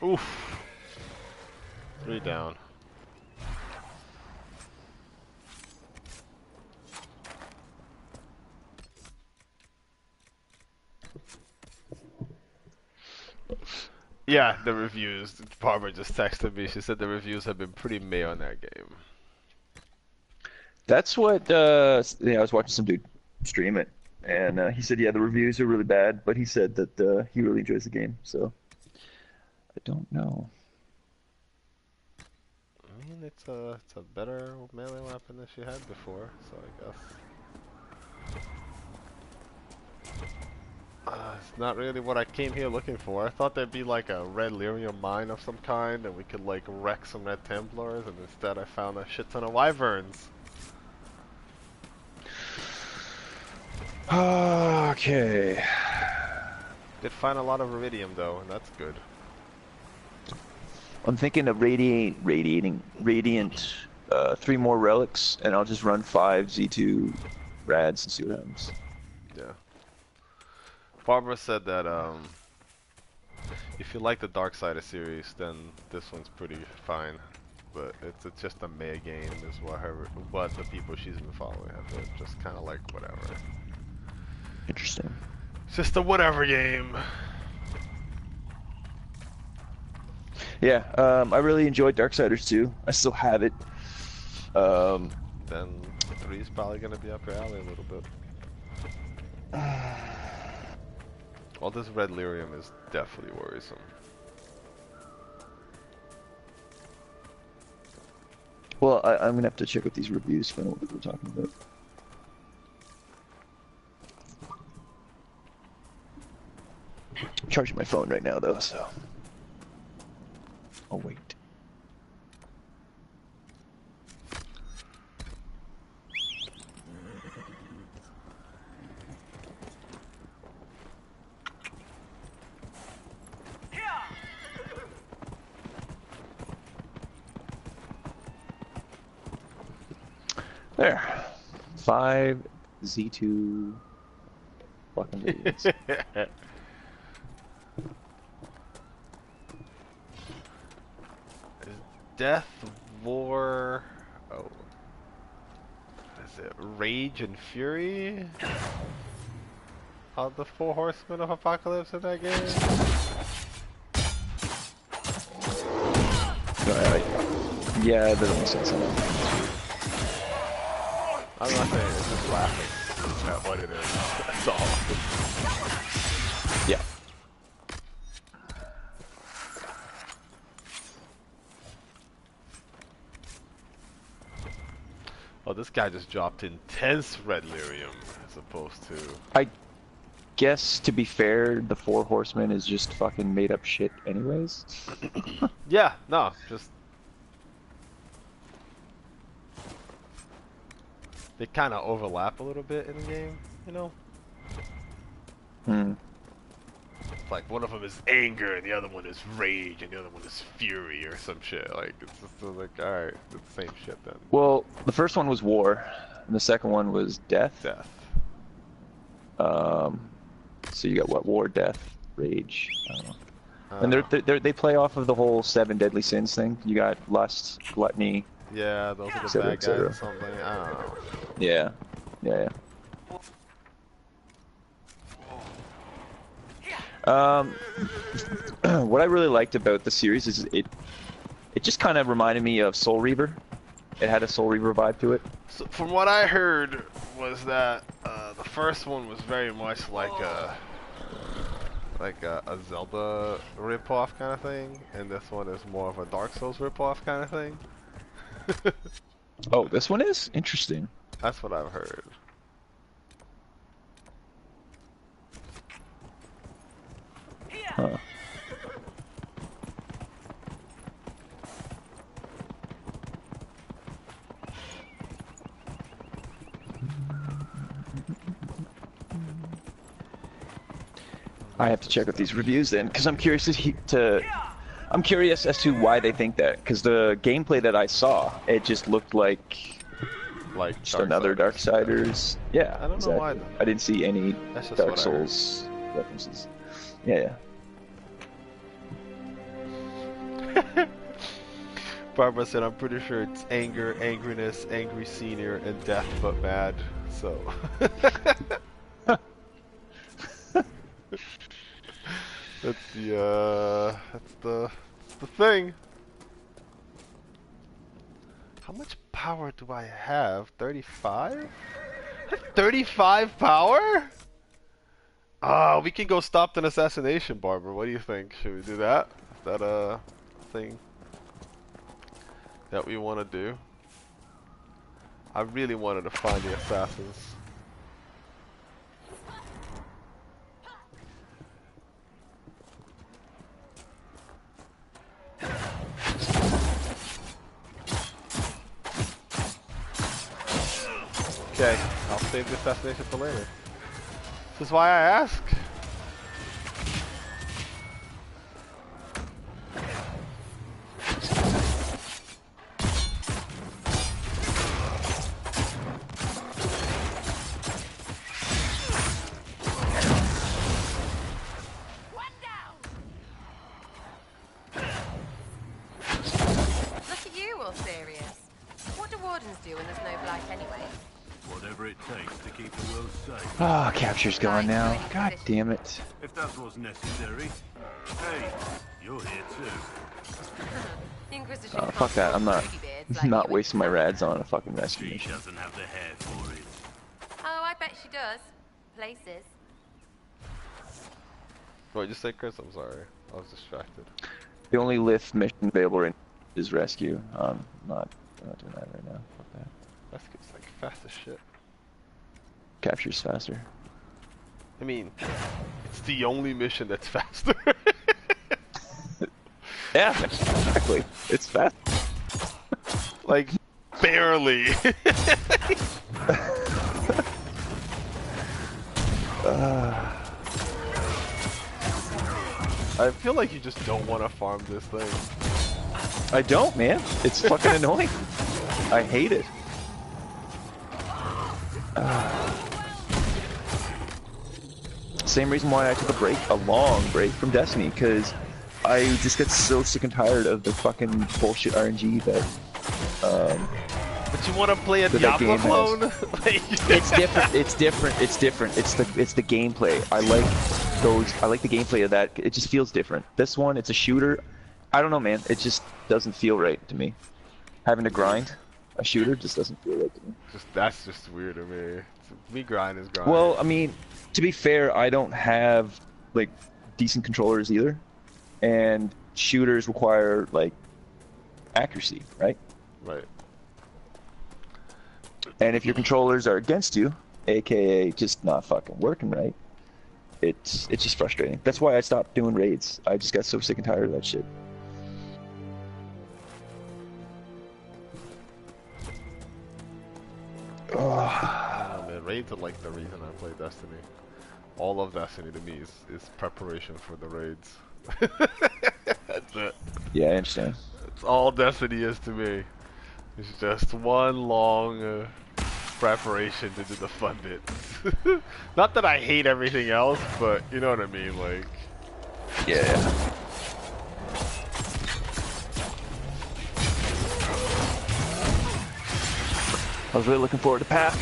Oof. 3 down. Yeah, the reviews. Barbara just texted me. She said the reviews have been pretty meh on that game. That's what I was watching some dude stream it, and he said, yeah, the reviews are really bad, but he said that he really enjoys the game. So I don't know. I mean, it's a better melee weapon than she had before, so I guess. It's not really what I came here looking for. I thought there'd be like a red lyrium mine of some kind, and we could like wreck some red templars, and instead I found a shit ton of wyverns. Okay. Did find a lot of iridium though, and that's good. I'm thinking of radiant 3 more relics, and I'll just run 5 Z2 rads and see what happens. Yeah. Barbara said that if you like the Darksider series, then this one's pretty fine. But it's just a meh game, is what the people she's been following have been just kind of like whatever. Interesting. It's just a whatever game. Yeah, I really enjoyed Darksiders 2. I still have it. Then 3 is probably gonna be up your alley a little bit. All this red lyrium is definitely worrisome. Well, I'm gonna have to check out these reviews for what we're talking about. I'm charging my phone right now, though, so I'll wait. There. 5 Z2 fucking radiants. Death, War... Oh. Is it Rage and Fury? Are the 4 horsemen of Apocalypse in that game? Yeah, that doesn't make sense. I'm not saying it's just laughing at what it is. That's all. Yeah. Oh, this guy just dropped intense red lyrium as opposed to... I guess, to be fair, the 4 horsemen is just fucking made up shit anyways. Yeah, no, just... They kind of overlap a little bit in the game, you know? Hmm. Like, one of them is anger, and the other one is rage, and the other one is fury, or some shit. Like, it's just like, alright, it's the same shit then. Well, the first one was war, and the second one was death. Death. So you got what? War, death, rage. I don't know. And they play off of the whole 7 deadly sins thing. You got lust, gluttony. Yeah, those are the etc., bad guys or something. I don't know. Yeah. Yeah. What I really liked about the series is it just kind of reminded me of Soul Reaver. It had a Soul Reaver vibe to it. So from what I heard was that the first one was very much like a Zelda ripoff kind of thing, and this one is more of a Dark Souls ripoff kind of thing. Oh, this one is? Interesting. That's what I've heard. Huh. I have to check out these reviews then, because I'm curious I'm curious as to why they think that, because the gameplay that I saw, it just looked like just another Darksiders. Yeah, I don't know why. I didn't see any That's just Dark what I heard. Souls references. Yeah, yeah. Barbara said, I'm pretty sure it's anger, angriness, angry senior, and death but mad. So. That's the thing. How much power do I have? 35? 35 power? We can go stop an assassination, Barbara. What do you think? Should we do that? Is that a thing that we want to do? I really wanted to find the assassins. Okay, I'll save the assassination for later. This is why I ask. Look at you, all serious. What do wardens do when there's no blight anyway? Whatever it takes to keep the world safe. Ah, capture's gone now. God damn it. If that was necessary. Hey, you're here too. The Inquisition Oh, can't fuck that. afford I'm not booty beards like not you wasting my rads on a fucking rescue She mission. doesn't have the hair for it. Oh, I bet she does. Places. What did you say, Chris? I'm sorry. I was distracted. The only lift mission available right now is rescue. I'm not doing that right now. Fuck that. Rescue's like fast as shit. Capture's faster. I mean, it's the only mission that's faster. Yeah, exactly. It's fast. Like, barely. I feel like you just don't want to farm this thing. I don't, man. It's fucking annoying. I hate it. Same reason why I took a long break from Destiny, because I just get so sick and tired of the fucking bullshit RNG that, But you want to play a But that Diablo game clone? it's different, it's different, it's different. It's the gameplay. I like the gameplay of that. It just feels different. This one, it's a shooter. I don't know, man. It just doesn't feel right to me. Having to grind a shooter just doesn't feel right to me. That's just weird to me. Me grind is grind. Well, I mean, to be fair, I don't have like decent controllers either, and shooters require like accuracy, right? Right. And if your controllers are against you, aka just not fucking working right, it's just frustrating. That's why I stopped doing raids. I just got so sick and tired of that shit. Oh man, raids are like the reason I play Destiny. All of Destiny to me is preparation for the raids. That's it. Yeah, I understand. That's all Destiny is to me. It's just one long preparation to do the fun bits. Not that I hate everything else, but you know what I mean, like. Yeah. I was really looking forward to PAP.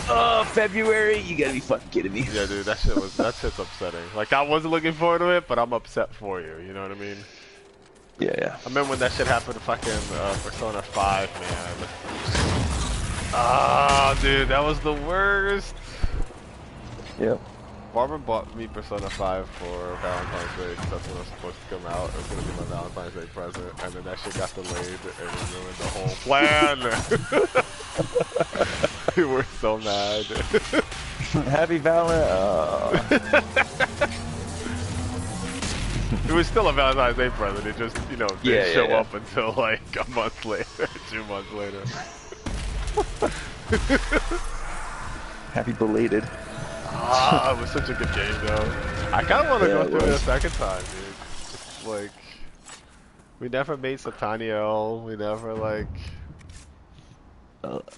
Oh, February! You gotta be fucking kidding me. Yeah, dude, that shit's upsetting. Like, I wasn't looking forward to it, but I'm upset for you. You know what I mean? Yeah. I remember when that shit happened to fucking Persona 5, man. Ah, dude, that was the worst. Yep. Barbara bought me Persona 5 for Valentine's Day because that's when it was supposed to come out. It was gonna be my Valentine's Day present, and then that shit got delayed and it ruined the whole plan. We were so mad. Happy Valentine. It was still a Valentine's Day present. It just, you know, didn't show yeah. up until like a month later, 2 months later. Happy belated. Ah, it was such a good game, though. I kind of want to go through it a second time, dude. It's like, we never made Sataniel. We never like.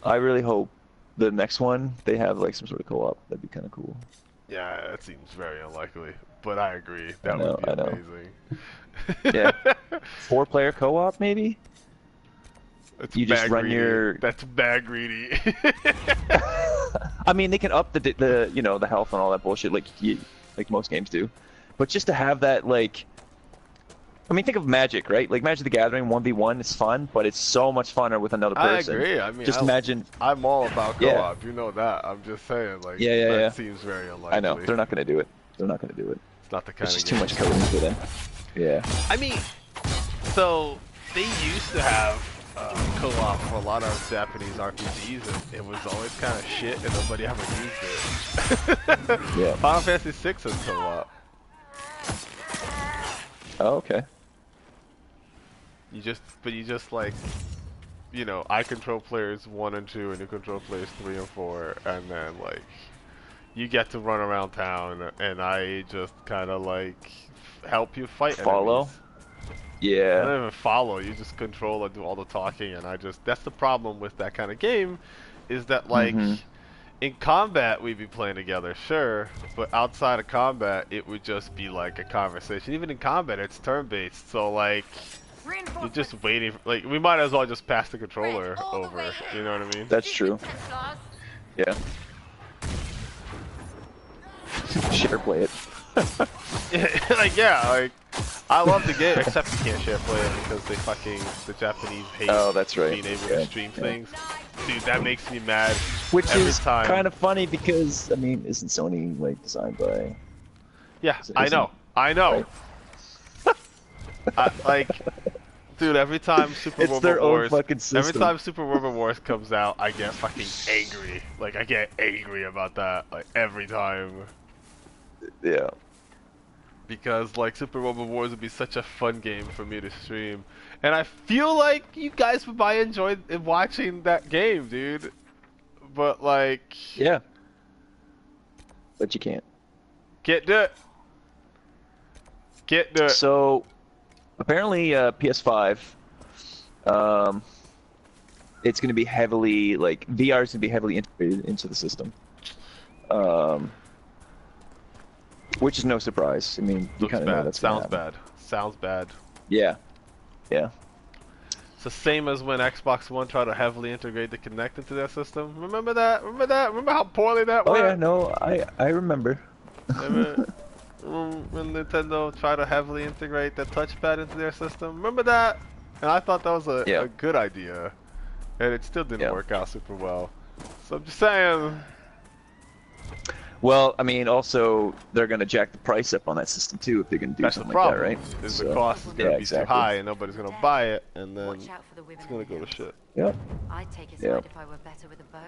I really hope the next one they have like some sort of co-op. That'd be kind of cool. Yeah, that seems very unlikely, but I agree. That would be I know. amazing. Yeah. 4-player co-op maybe? It's You just bad run greedy. your. That's bad greedy. I mean, they can up the you know, the health and all that bullshit like most games do, but just to have that, like, I mean, think of Magic, right? Like Magic the Gathering 1v1 is fun, but it's so much funner with another person. I agree. I mean, just imagine. I'm all about Yeah. co-op. You know that. I'm just saying, like, Yeah. that seems very unlikely. I know they're not gonna do it. They're not gonna do it. It's not the kind It's of just too game. much coding for them. Yeah. I mean, so they used to have co-op for a lot of Japanese RPGs, and it was always kind of shit, and nobody ever used it. Yeah. Final Fantasy VI has co-op. Oh, okay. You just like, you know, I control players 1 and 2, and you control players 3 and 4, and then like, you get to run around town, and I just kind of like help you fight Follow. enemies. I Yeah. don't even follow, you just control and do all the talking, and that's the problem with that kind of game, is that like, in combat we'd be playing together, sure, but outside of combat it would just be like a conversation. Even in combat it's turn-based, so like, you're just waiting, like, we might as well just pass the controller over, you know what I mean? That's true. Yeah. Share play it. Like, yeah, like, I love the game, except you can't share play it because the Japanese hate that's right. being able to stream things. Dude, that makes me mad. Which every is time. kind of funny because, I mean, isn't Sony like designed by? Yeah, Isn't- I know. Like, dude, every time Super It's their Robot own Wars, fucking system. every time Super Robot Wars comes out, I get fucking angry. Like, I get angry about that, like, every time. Yeah. Because, like, Super Robot Wars would be such a fun game for me to stream. And I feel like you guys would probably enjoy watching that game, dude. But, like... Yeah. But you can't. Get to it. Get to it. So, apparently, PS5, it's going to be heavily, like, VR is going to be heavily integrated into the system. Which is no surprise. I mean, you Looks kind of know bad. that's gonna Sounds happen. bad. Sounds bad. Yeah. Yeah. It's the same as when Xbox One tried to heavily integrate the Kinect into their system. Remember that? Remember that? Remember how poorly that Oh, went? yeah, no, I remember. Remember when Nintendo tried to heavily integrate the touchpad into their system? Remember that? And I thought that was a good idea. And it still didn't work out super well. So I'm just saying. Well, I mean, also, they're going to jack the price up on that system, too, if they're going to do That's the something like that, problem. right? Is So, the cost is going to be exactly. too high and nobody's going to buy it, and then Watch out for the women it's going in to go the to shit. Yep. I'd take his Yeah. side if I were better with a bow.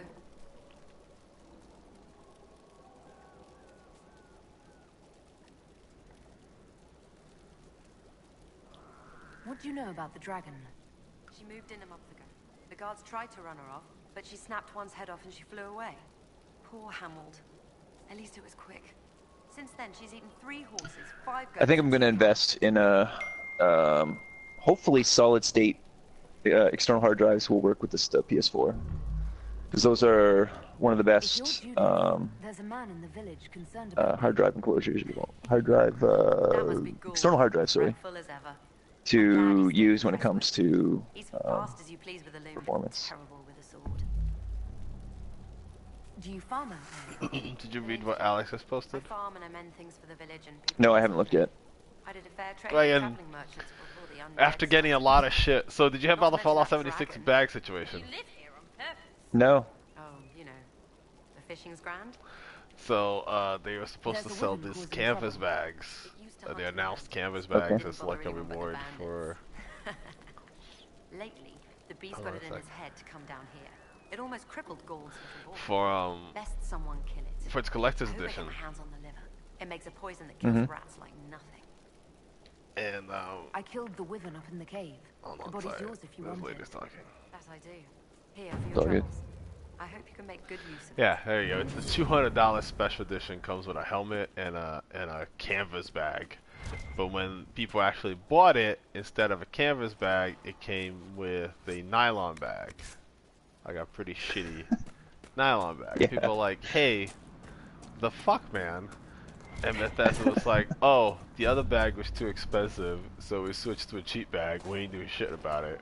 What do you know about the dragon? She moved in a month ago. The guards tried to run her off, but she snapped one's head off and she flew away. Poor Hamold. At least it was quick. Since then, she's eaten 3 horses, 5 goats. I think I'm going to invest in a, hopefully solid state external hard drives will work with this PS4. Because those are one of the best There's a man in the village concerned about hard drive enclosures. Hard drive, external hard drive, sorry, full as ever. to use when it comes to He's fast as you please with a loom. performance. Terrible with a sword. Do you farm out there? Did you read what Alex has I posted? farm and I mend things for the village and people. No, I haven't looked yet. I did a fair trade Well, with and traveling merchants before the undead After getting a lot of shit. So did you have Not all the meant to Fallout have 76 dragon. bag situation? You live here on purpose. No. Oh, you know, the fishing's grand. So they were supposed There's to a sell woman these causing canvas trouble. bags. It used to They hunt announced women. canvas Okay. bags as like a Bothering him with reward the for. Lately, the beast Hold got on it a in his sec. head to come down here. It almost crippled Gauld's little boy. For Best someone kill it. for its collector's I hope I get edition. my hands on the liver. It makes a poison that kills rats like nothing. And I killed the wyvern up in the cave. hold The on, body's sorry. yours if you This want lady's it. talking. That I do. Here for It's your all good. troubles. I hope you can make good use of it. Yeah, there you go. It's the $200 special edition. Comes with a helmet and a canvas bag. But when people actually bought it, instead of a canvas bag, it came with a nylon bag. I got pretty shitty nylon bag. Yeah. People are like, hey, the fuck, man? And Bethesda was like, oh, the other bag was too expensive, so we switched to a cheap bag. We ain't doing shit about it.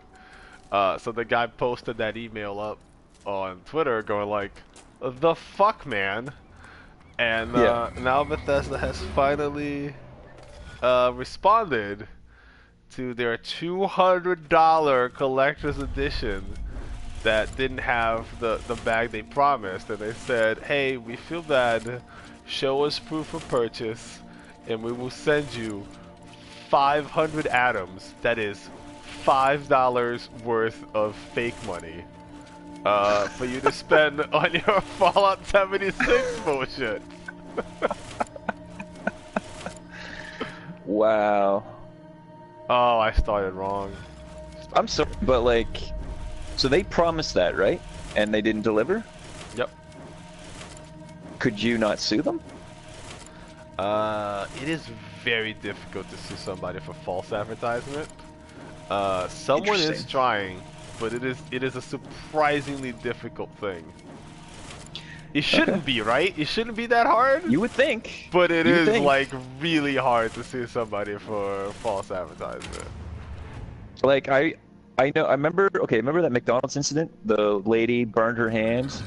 So the guy posted that email up on Twitter going like, the fuck, man? And Yeah. now Bethesda has finally responded to their $200 collector's edition that didn't have the bag they promised, and they said, hey, we feel bad, show us proof of purchase and we will send you 500 atoms, that is $5 worth of fake money, for you to spend on your Fallout 76 bullshit. Wow. Oh, I started wrong. I'm sorry, but like, so they promised that, right? And they didn't deliver? Yep. Could you not sue them? It is very difficult to sue somebody for false advertisement. Someone is Interesting. trying, but it is a surprisingly difficult thing. It shouldn't be, right? It shouldn't be that hard. You would think. But it You would is think. like really hard to sue somebody for false advertisement. Like I remember that McDonald's incident? The lady burned her hand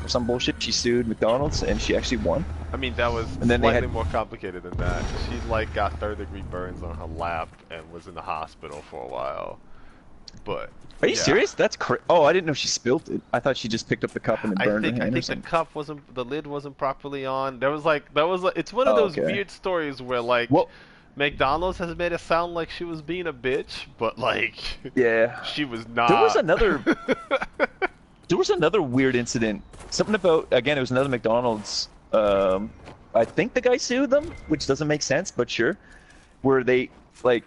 or some bullshit. She sued McDonald's and she actually won. I mean, that was And then they slightly had- more complicated than that. She like got third-degree burns on her lap and was in the hospital for a while. But Are you yeah. serious? That's Oh, I didn't know she spilt it. I thought she just picked up the cup and then burned her I hand or think the something. cup wasn't, the lid wasn't properly on. There was like, it's one of those okay. weird stories where like, Well- McDonald's has made it sound like she was being a bitch, but like, Yeah. she was not. There was another weird incident. Something about, again, it was another McDonald's. I think the guy sued them, which doesn't make sense, but sure. Where they, like,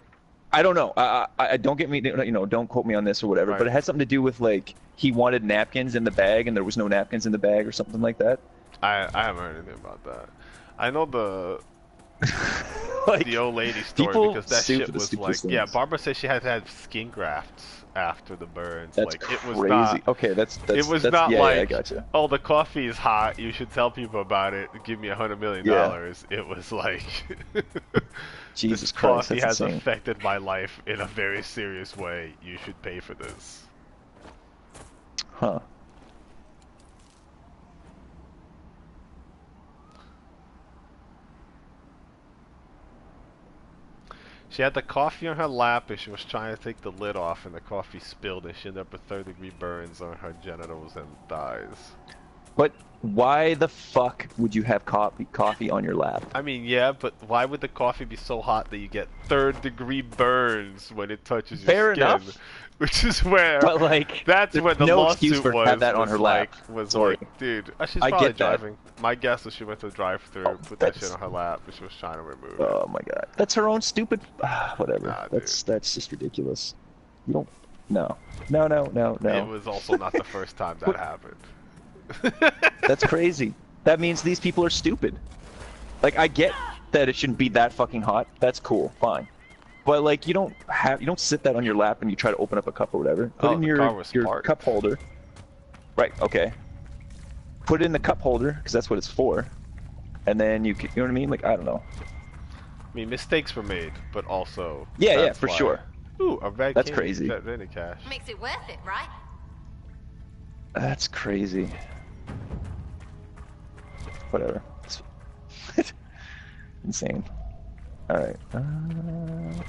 I don't know. I don't get me, don't quote me on this or whatever, Right. but it had something to do with, like, he wanted napkins in the bag and there was no napkins in the bag or something like that. I haven't heard anything about that. I know the Like, old lady story people because that sue shit for the was stupidest like, yeah, things. Barbara said she had to have skin grafts after the burns. That's like, crazy. it was not. Okay, that's It was that's, not yeah, like, yeah, I gotcha. oh, the coffee is hot, you should tell people about it, give me $100 million. Yeah. It was like, Jesus this Christ, coffee that's has insane. affected my life in a very serious way. You should pay for this. Huh. She had the coffee on her lap and she was trying to take the lid off and the coffee spilled and she ended up with third-degree burns on her genitals and thighs. But why the fuck would you have coffee on your lap? I mean, yeah, but why would the coffee be so hot that you get third-degree burns when it touches your Fair skin? enough. Which is where, But like, that's there's when the no excuse lawsuit for was. have that on was her like, lap. was Sorry. like, dude, she's I probably get that. driving. My guess is she went to the drive-through, put that that's- shit on her lap, and she was trying to remove it. Oh my god, that's her own stupid. Whatever. Nah, that's just ridiculous. You don't. No. No. It was also not the first time that happened. That's crazy. That means these people are stupid. Like, I get that it shouldn't be that fucking hot. That's cool, fine. But like, you don't sit that on your lap and you try to open up a cup or whatever. Put Oh, it in the your car was your parked. cup holder. Right. Okay. Put it in the cup holder because that's what it's for. And then you know what I mean? Like, I don't know. I mean, mistakes were made, but also. Yeah, that's for why- sure. Ooh, a red That's king, crazy. That Rennie cash. Makes it worth it, right? That's crazy. Whatever. It's insane. Alright. I'm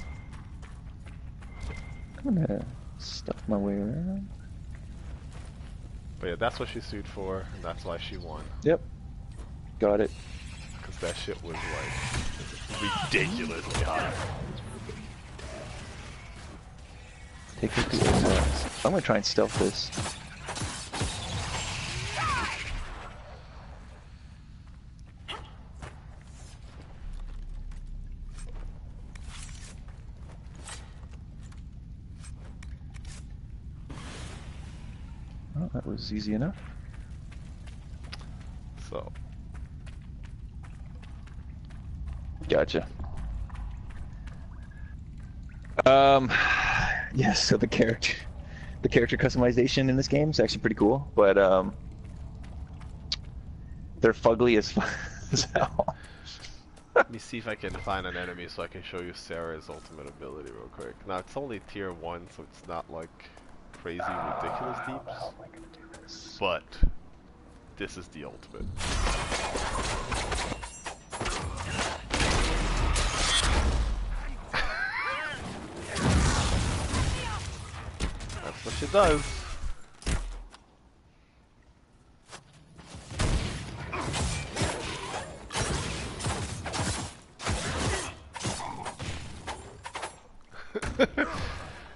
gonna stuff my way around. But yeah, that's what she sued for, and that's why she won. Yep. Got it. Because that shit was like ridiculously hot. Take it to I'm gonna try and stealth this. Oh, that was easy enough. So, Gotcha. Yes, so the character customization in this game is actually pretty cool, but they're fugly as hell. let me see if I can find an enemy so I can show you Sarah's ultimate ability real quick. Now, it's only tier 1, so it's not like crazy, ridiculous deeps. But this is the ultimate. That's what she does.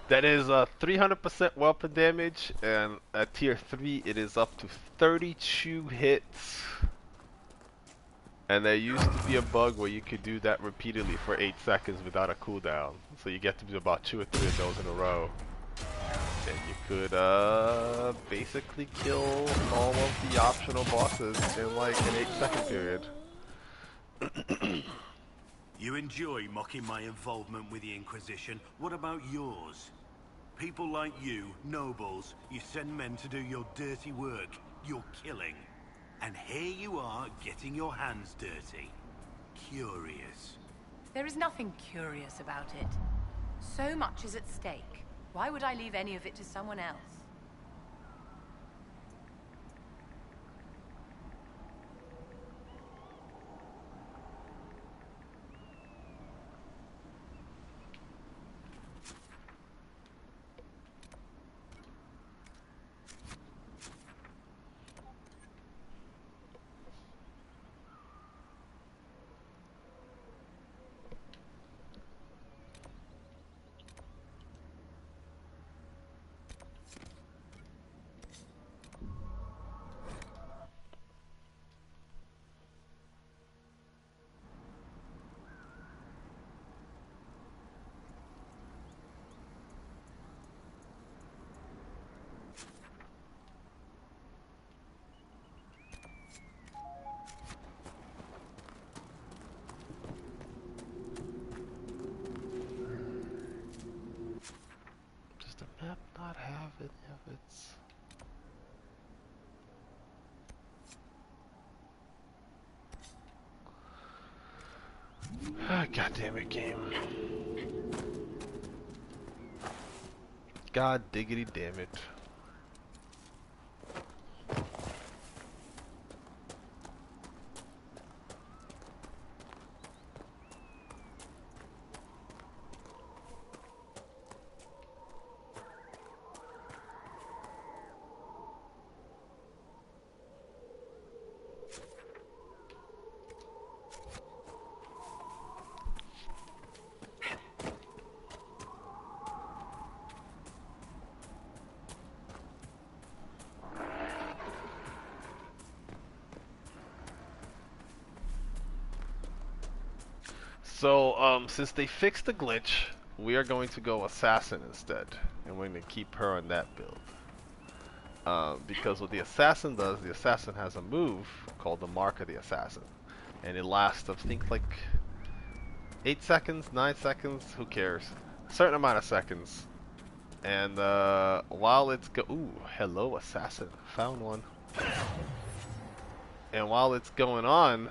That is 300% weapon damage, and at tier 3 it is up to 32 hits. And there used to be a bug where you could do that repeatedly for 8 seconds without a cooldown. So you get to do about 2 or 3 of those in a row. And you could basically kill all of the optional bosses in like an 8-second period. You enjoy mocking my involvement with the Inquisition. What about yours? People like you, nobles, you send men to do your dirty work, your killing. And here you are, getting your hands dirty. Curious. There is nothing curious about it. So much is at stake. Why would I leave any of it to someone else? Not have any of its. Ah, God damn it, game. God diggity damn it. So, since they fixed the glitch, we are going to go Assassin instead. And we're going to keep her on that build. Because what the Assassin does, the Assassin has a move called the Mark of the Assassin. And it lasts, I think, like 8 seconds, 9 seconds, who cares? A certain amount of seconds. And while it's ooh, hello Assassin, found one. And while it's going on,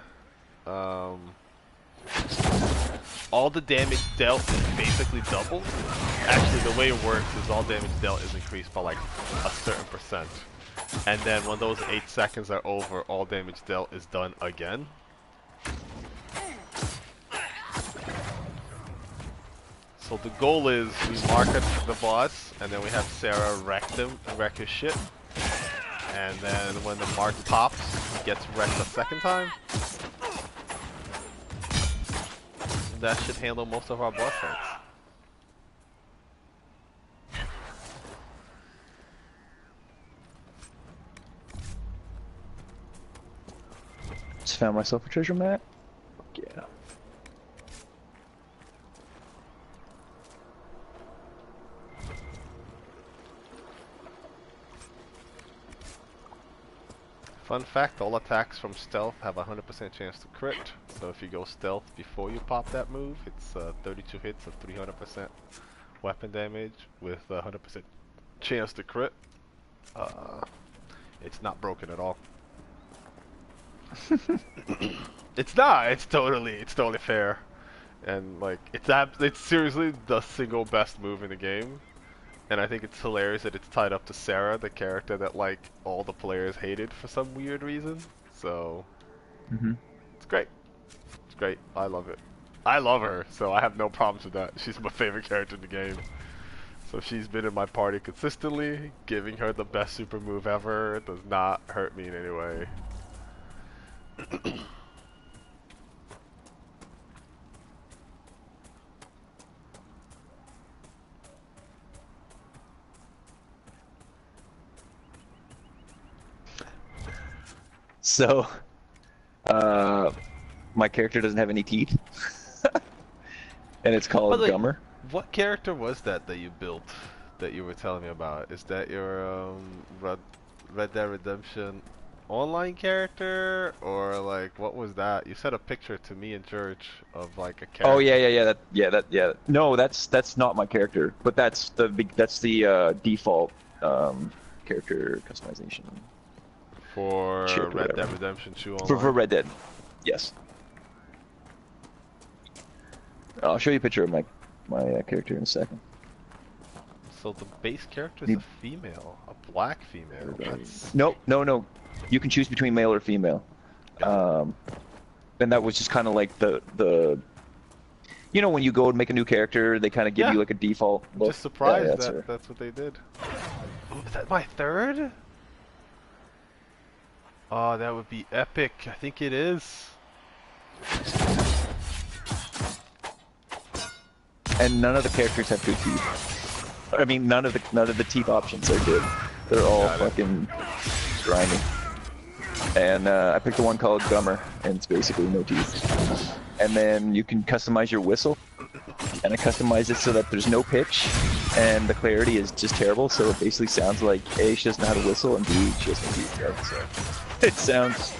all the damage dealt is basically doubled. Actually, the way it works is all damage dealt is increased by like a certain percent. And then when those 8 seconds are over, all damage dealt is done again. So the goal is we mark the boss, and then we have Sarah wreck his shit. And then when the mark pops, he gets wrecked a second time. That should handle most of our boss fights. Just found myself a treasure map. Yeah. Fun fact, all attacks from stealth have a 100% chance to crit. So if you go stealth before you pop that move, it's 32 hits of 300% weapon damage with a 100% chance to crit. It's not broken at all. It's not. It's totally fair. And like it's seriously the single best move in the game. And I think it's hilarious that it's tied up to Sarah, the character that like all the players hated for some weird reason. So it's great. It's great. I love it. I love her, so I have no problems with that. She's my favorite character in the game. So she's been in my party consistently. Giving her the best super move ever does not hurt me in any way. So, my character doesn't have any teeth, and it's called But, like, Gummer. what character was that you built that you were telling me about? Is that your Red Dead Redemption online character, or like what was that? You sent a picture to me in church of like a character. Oh yeah. No, that's not my character, but that's the default character customization For chip or Red whatever. Dead Redemption 2 online. For Red Dead, yes. I'll show you a picture of my character in a second. So the base character is a female, a black female. That's... No. You can choose between male or female. And that was just kind of like the you know, when you go and make a new character, they kind of give you like a default I'm look. just surprised Yeah, that's what they did. Is that my third? Oh, that would be epic. I think it is. And none of the characters have good teeth. I mean, none of the teeth options are good. They're all fucking grimy. And I picked the one called Gummer, and it's basically no teeth. And then you can customize your whistle, and I customized it so that there's no pitch, and the clarity is just terrible. So it basically sounds like A, she doesn't know how to whistle, and B, she has no teeth. Right? So it sounds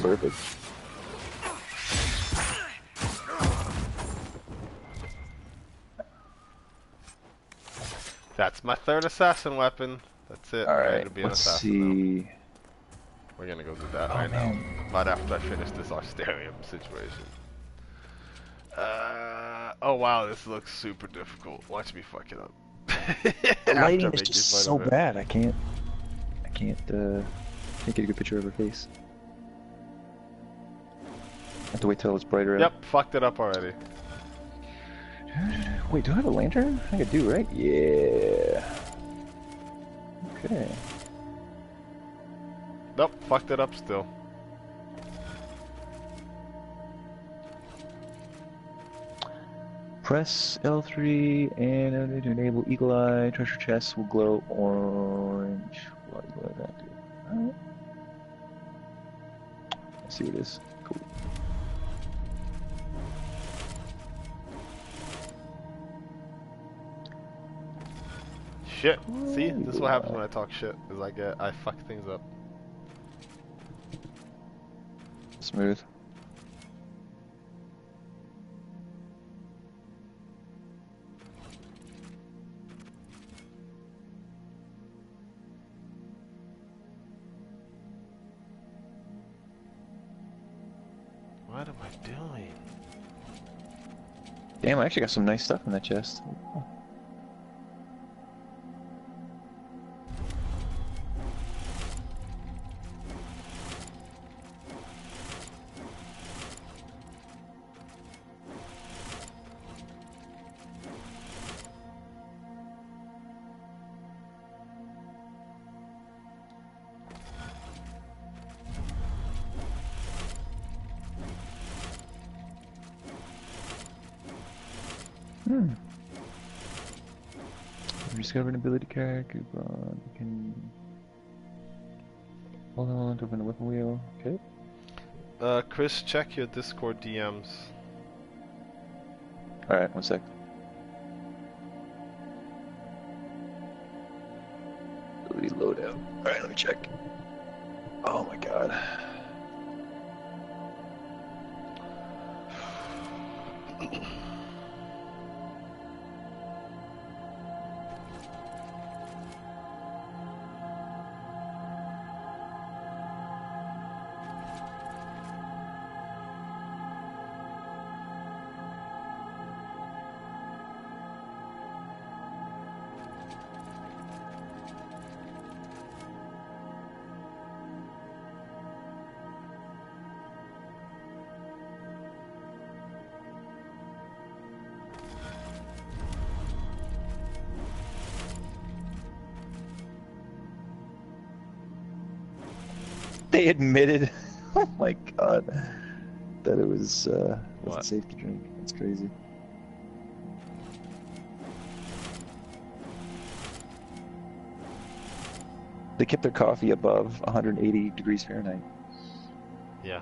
perfect. That's my third assassin weapon. That's it. All I'm ready right, to be an let's assassin now. see. We're gonna go do that right now. Right after I finish this Arsterium situation. Oh wow, this looks super difficult. Watch me fuck it up. The lighting is just so bad. I can't get a good picture of her face. I have to wait till it's brighter. Yep, fucked it up already. Wait, do I have a lantern? I think I do, right? Yeah. Okay. Nope, fucked it up still. Press L3 and to enable Eagle Eye. Treasure chests will glow orange. What Eagle Eye that do? Alright. Let's see what it is. Cool. Shit. See? This is what happens when I talk shit. Is I fuck things up. Smooth. What am I doing? Damn, I actually got some nice stuff in that chest. Discover an ability card, coupon. You can hold on to open the weapon wheel. Okay. Chris, check your Discord DMs. Alright, one sec. Ability loadout. Alright, let me check. Oh my god. they admitted, oh my god, that it was What? wasn't safe to drink. That's crazy. They kept their coffee above 180 degrees Fahrenheit. Yeah.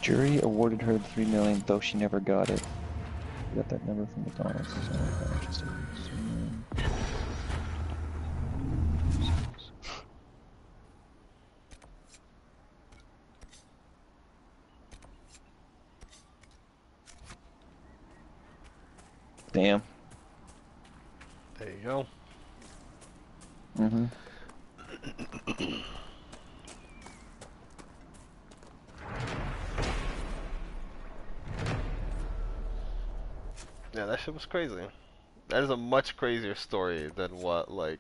Jury awarded her the $3 million, though she never got it. We got that number from McDonald's. So interesting. Damn. There you go. Mm-hmm. Yeah, that shit was crazy. That is a much crazier story than what, like,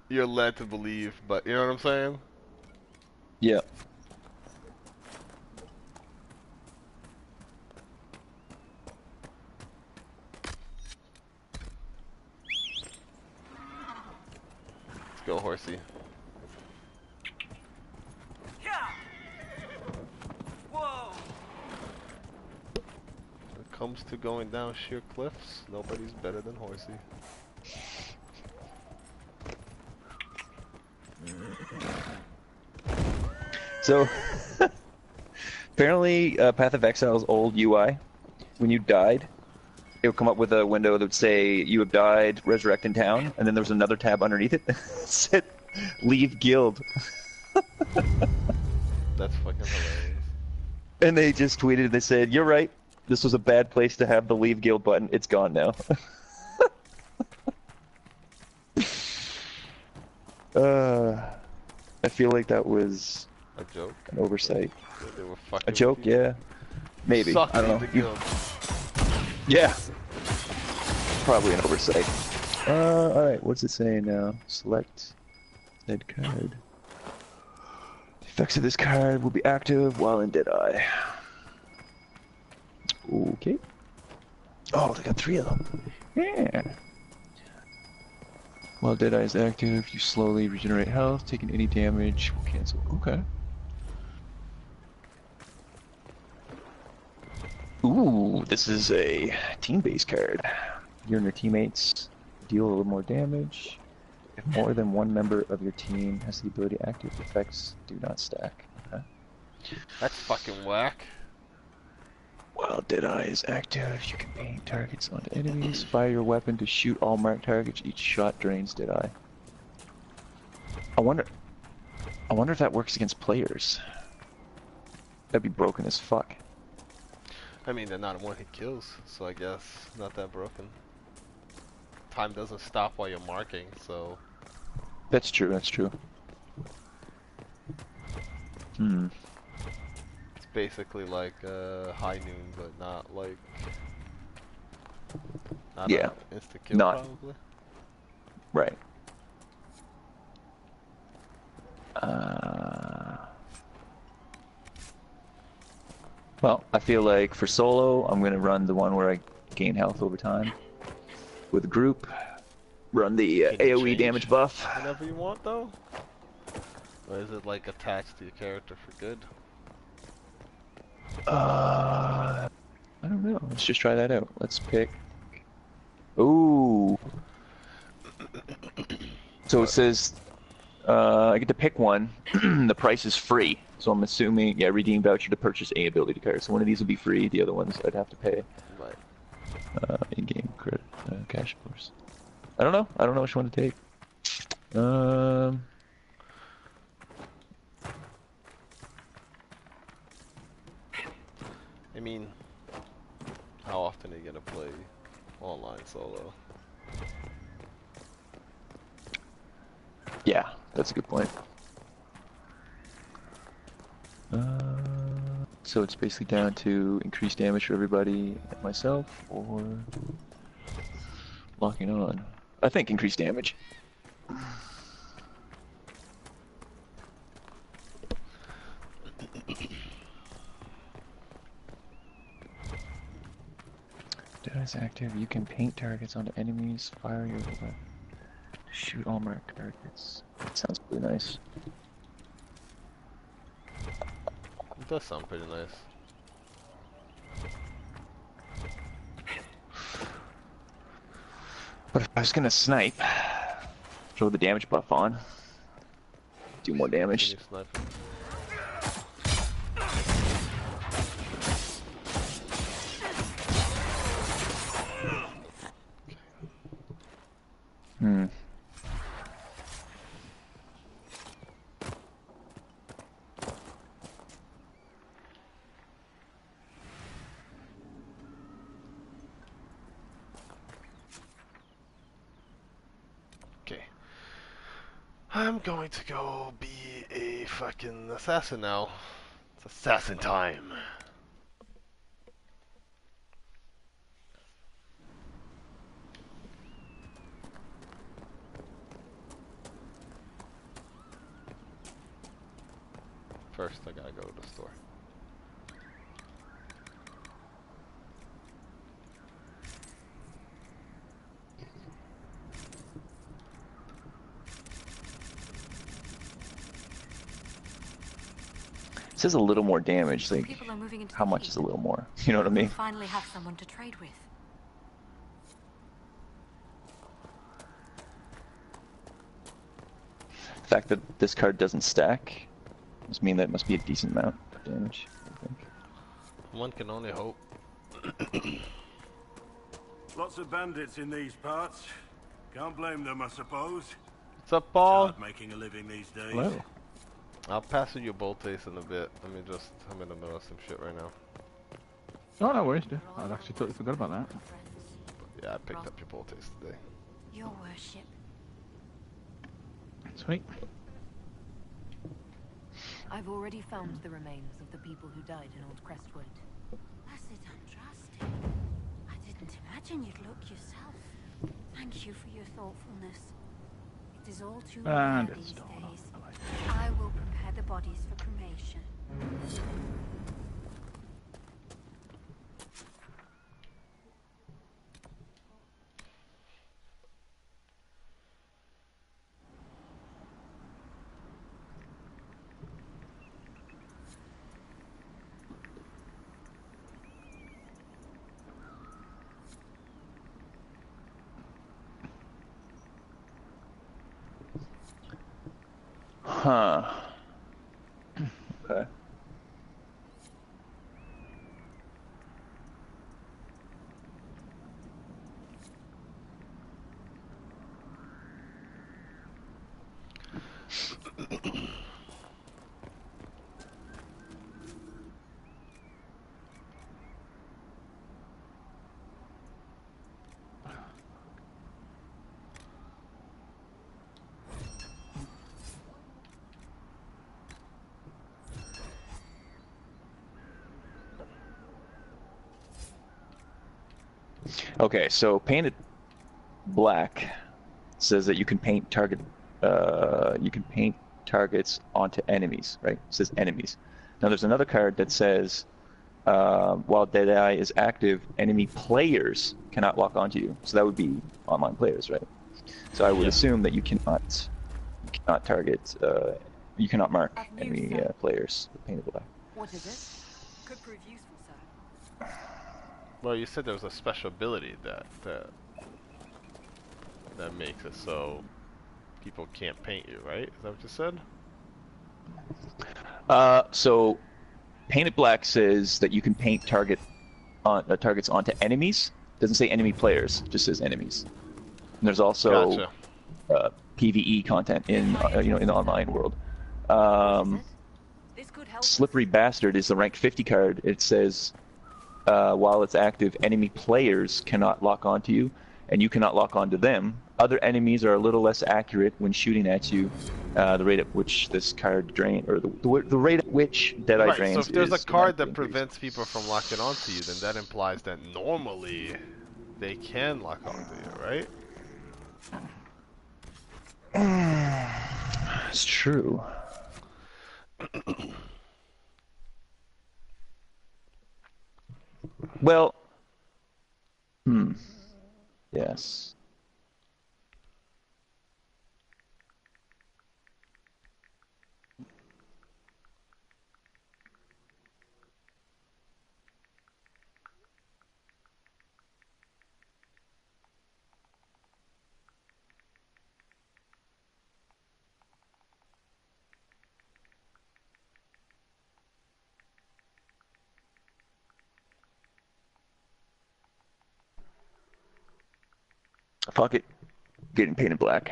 you're led to believe, but you know what I'm saying? Yeah. Let's go, horsey. Whoa! When it comes to going down sheer cliffs, nobody's better than horsey. So, apparently, Path of Exile's old UI, when you died, it would come up with a window that would say, you have died, resurrect in town, and then there was another tab underneath it that said, leave guild. That's fucking hilarious. And they just tweeted, they said, you're right, this was a bad place to have the leave guild button, it's gone now. I feel like that was A joke? an oversight. They were fucking A joke, with you. yeah. Maybe, Suck I don't know. the guild. Yeah. Probably an oversight. Alright, what's it saying now? Select said card. The effects of this card will be active while in Deadeye. Okay. Oh, they got 3 of them. Yeah. While Deadeye is active, you slowly regenerate health. Taking any damage will cancel. Okay. Ooh, this is a team-based card. You and your teammates deal a little more damage. If more than one member of your team has the ability to active, effects do not stack. Okay. That's fucking whack. While Deadeye is active, you can paint targets onto enemies. Fire your weapon to shoot all marked targets. Each shot drains Deadeye. I wonder if that works against players. That'd be broken as fuck. I mean, they're not one hit kills, so I guess not that broken. Time doesn't stop while you're marking, so. That's true, that's true. Hmm. It's basically like high noon, but not like. Not Yeah. an instant kill, Not. probably. Right. Well, I feel like for solo, I'm gonna run the one where I gain health over time. With a group, run the Can you AoE change damage buff. Whenever you want, though? Or is it like attached to your character for good? I don't know. Let's just try that out. Let's pick. Ooh. So it says I get to pick one. The price is free. So I'm assuming, yeah, redeem voucher to purchase a ability card. So one of these would be free. The other ones I'd have to pay. Right. In-game credit, cash, of course. I don't know. I don't know which one to take. I mean, how often are you gonna play online solo? Yeah, that's a good point. So it's basically down to increased damage for everybody and myself, or locking on. I think increased damage. Dead is active. You can paint targets onto enemies. Fire your weapon. Shoot all marked targets. That sounds really nice. It does sound pretty nice. But if I was gonna snipe, throw the damage buff on. Do more damage. Can you snipe him? Okay. I'm going to go be a fucking assassin now. It's assassin time. First, I gotta go to the store. It says a little more damage, like, People are moving into how the much heat. is a little more? You know what I mean? We'll finally have someone to trade with. The fact that this card doesn't stack must mean that it must be a decent amount of damage, I think. One can only hope. Lots of bandits in these parts. Can't blame them, I suppose. What's up, Paul? Hard making a living these days. Hello. I'll pass you your Boltace in a bit. Let me just, I'm in the middle of some shit right now. Oh, no worries, dude. I'd actually totally forgot about that. Yeah, I picked up your Boltace today. Your worship. Sweet. I've already found the remains of the people who died in Old Crestwood. Blessed Andraste. I didn't imagine you'd look yourself. Thank you for your thoughtfulness. It is all too rare And these it's done. days. I will prepare the bodies for cremation. Huh. Okay. Okay, so painted black says that you can paint targets onto enemies, right? It says enemies. Now there's another card that says while Deadeye is active, enemy players cannot lock onto you. So that would be online players, right? So I would assume that you cannot target, you cannot mark enemy players with painted black. What is it? Could prove useful, sir. Well, you said there was a special ability that makes it so people can't paint you, right? Is that what you said? So painted black says that you can paint targets onto enemies. Doesn't say enemy players, just says enemies. And there's also PvE content in in the online world. This could help. Slippery Bastard is the rank 50 card. It says while it's active, enemy players cannot lock onto you, and you cannot lock onto them. Other enemies are a little less accurate when shooting at you. The rate at which this card drains, or the rate at which Deadeye drains. So if there's a card that increased. prevents people from locking onto you, then that implies that normally they can lock onto you, right? It's true. Well, yes. Fuck it. Getting painted black.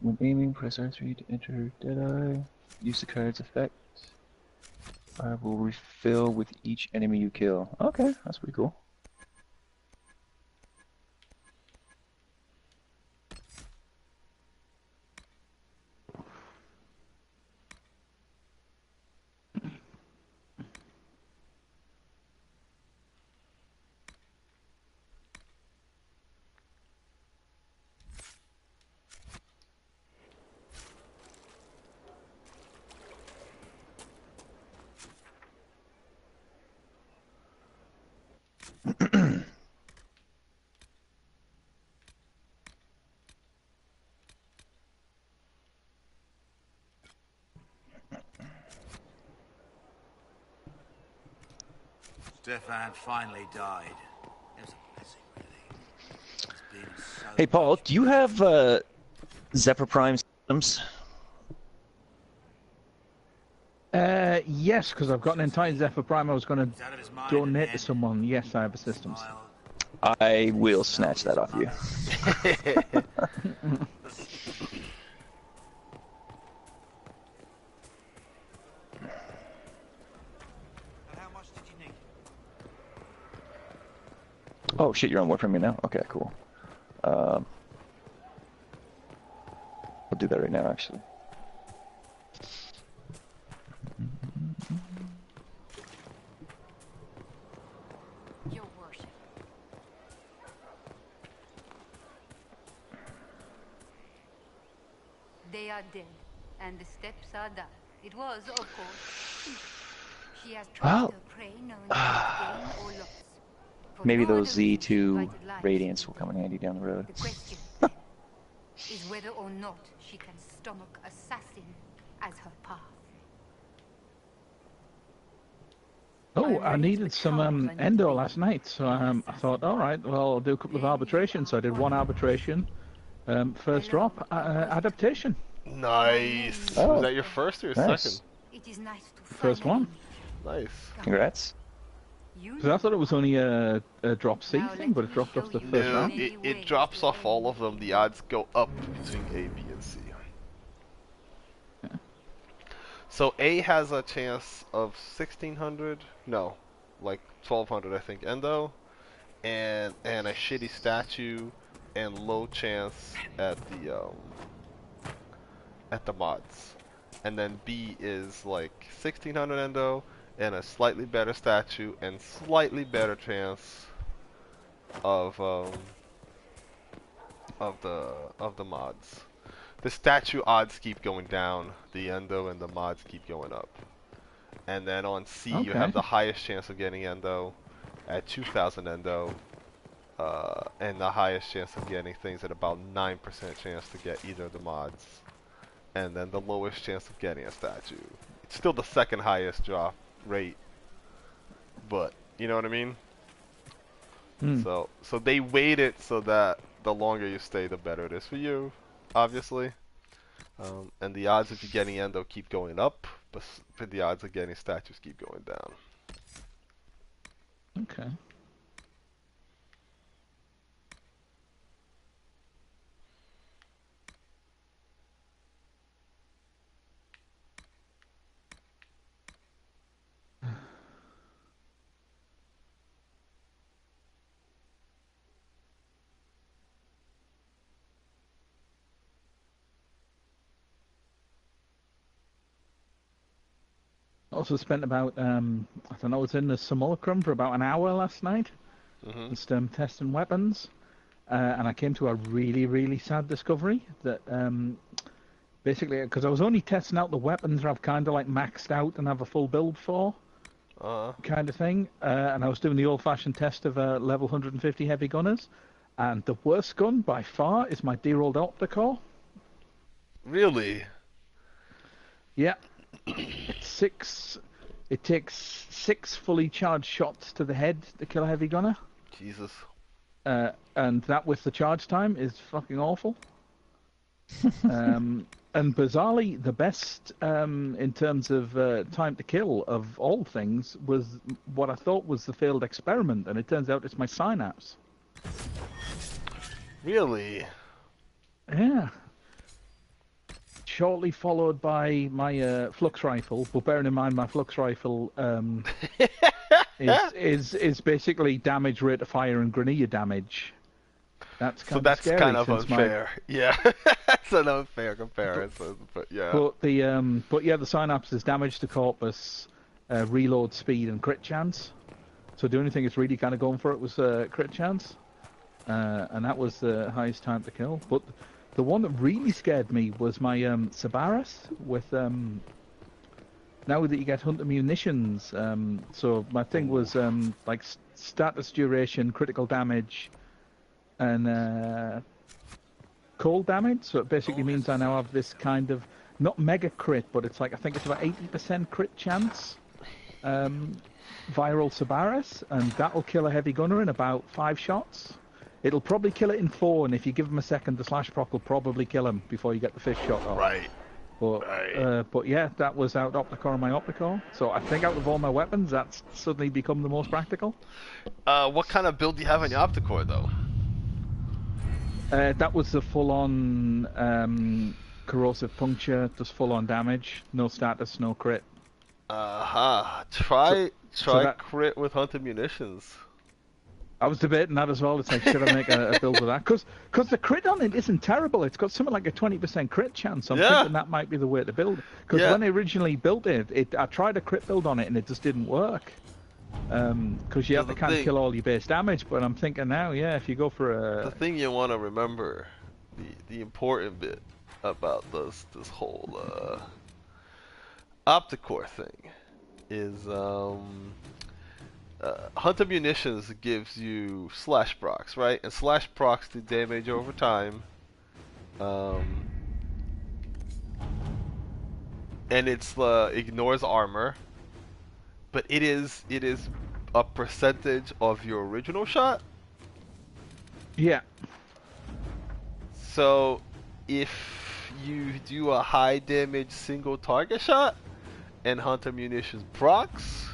When aiming, press R3 to enter Deadeye. Use the card's effect. Fire will refill with each enemy you kill. Okay, that's pretty cool. Stefan finally died. It was a blessing, really. It's been so Hey, Paul, do you have Zephyr Prime systems? Yes, because I've got an entire Zephyr Prime I was going He's out of his to mind donate again. to someone. Yes, I have the systems. Smiled. I will snatch that off you. And how much did you need? Oh shit, you're on Warframe me now? Okay, cool. I'll do that right now, actually. Your worship. They are dead, and the steps are done. It was, of course. She has tried Well, to prey knowing gain or loss. For maybe no those other reason she Z2 invited life Radiants into will come in handy down the road. The question, then, is whether or not she can stomach assassin as her path. Oh, I needed some endo last night, so I thought, all right, well, I'll do a couple of arbitrations. So I did one arbitration, first drop, adaptation. Nice. Oh, Was that your first or your nice. second? It is nice to First one. Nice. Congrats. Because I thought it was only a drop C thing, but it dropped off the first No, round. it drops off all of them. The odds go up between A, B, and C. So A has a chance of 1600, no, like 1200 I think, endo, and a shitty statue, and low chance at the mods. And then B is like 1600 endo, and a slightly better statue, and slightly better chance of the mods. The statue odds keep going down, the endo and the mods keep going up. And then on C you Okay. have the highest chance of getting endo at 2000 endo, and the highest chance of getting things at about 9% chance to get either of the mods. And then the lowest chance of getting a statue. It's still the second highest drop rate, but you know what I mean? So they weight it so that the longer you stay, the better it is for you, obviously. And the odds of you getting endo keep going up, but the odds of getting statues keep going down. Okay. Also spent about I don't know, I was in the simulacrum for about an hour last night, just testing weapons, and I came to a really sad discovery that basically, because I was only testing out the weapons that I've kind of like maxed out and have a full build for, kind of thing, and I was doing the old-fashioned test of level 150 heavy gunners, and the worst gun by far is my dear old Opticore. Really? Yeah. It takes 6 fully charged shots to the head to kill a heavy gunner. Jesus. And that with the charge time is fucking awful. And bizarrely, the best in terms of time to kill of all things was what I thought was the failed experiment, and it turns out it's my synapse. Really? Yeah. Shortly followed by my flux rifle, but bearing in mind my flux rifle is basically damage rate of fire and grenade damage. That's kind so that's scary, kind of unfair. Yeah, that's an unfair comparison, but yeah. But the synapse is damage to corpus, reload speed, and crit chance. So the only thing it's really kind of going for it was crit chance, and that was the highest time to kill. But the one that really scared me was my Sabaris with now that you get hunter munitions. So my thing was like status duration, critical damage, and cold damage. So it basically means I now have this kind of not mega crit, but it's like I think it's about 80% crit chance. Viral Sabaris, and that'll kill a heavy gunner in about 5 shots. It'll probably kill it in 4, and if you give him a second, the slash proc will probably kill him before you get the 5th shot off. Right. But yeah, that was out Opticore on my Opticore. So I think out of all my weapons, that's suddenly become the most practical. What kind of build do you have on your Opticore, though? That was the full-on corrosive puncture, just full-on damage, no status, no crit. Try crit with hunter munitions. I was debating that as well. It's like, should I make a build with that? Because the crit on it isn't terrible. It's got something like a 20% crit chance. I'm thinking that might be the way to build it. Because when I originally built it, I tried a crit build on it and it just didn't work. Because you have to kind of kill all your base damage. But I'm thinking now, yeah, if you go for a... The thing you want to remember, the important bit about this whole Opticore thing is... hunter munitions gives you slash procs, right? And slash procs do damage over time. And it's ignores armor, but it is a percentage of your original shot. Yeah. So if you do a high damage single target shot and hunter munitions procs,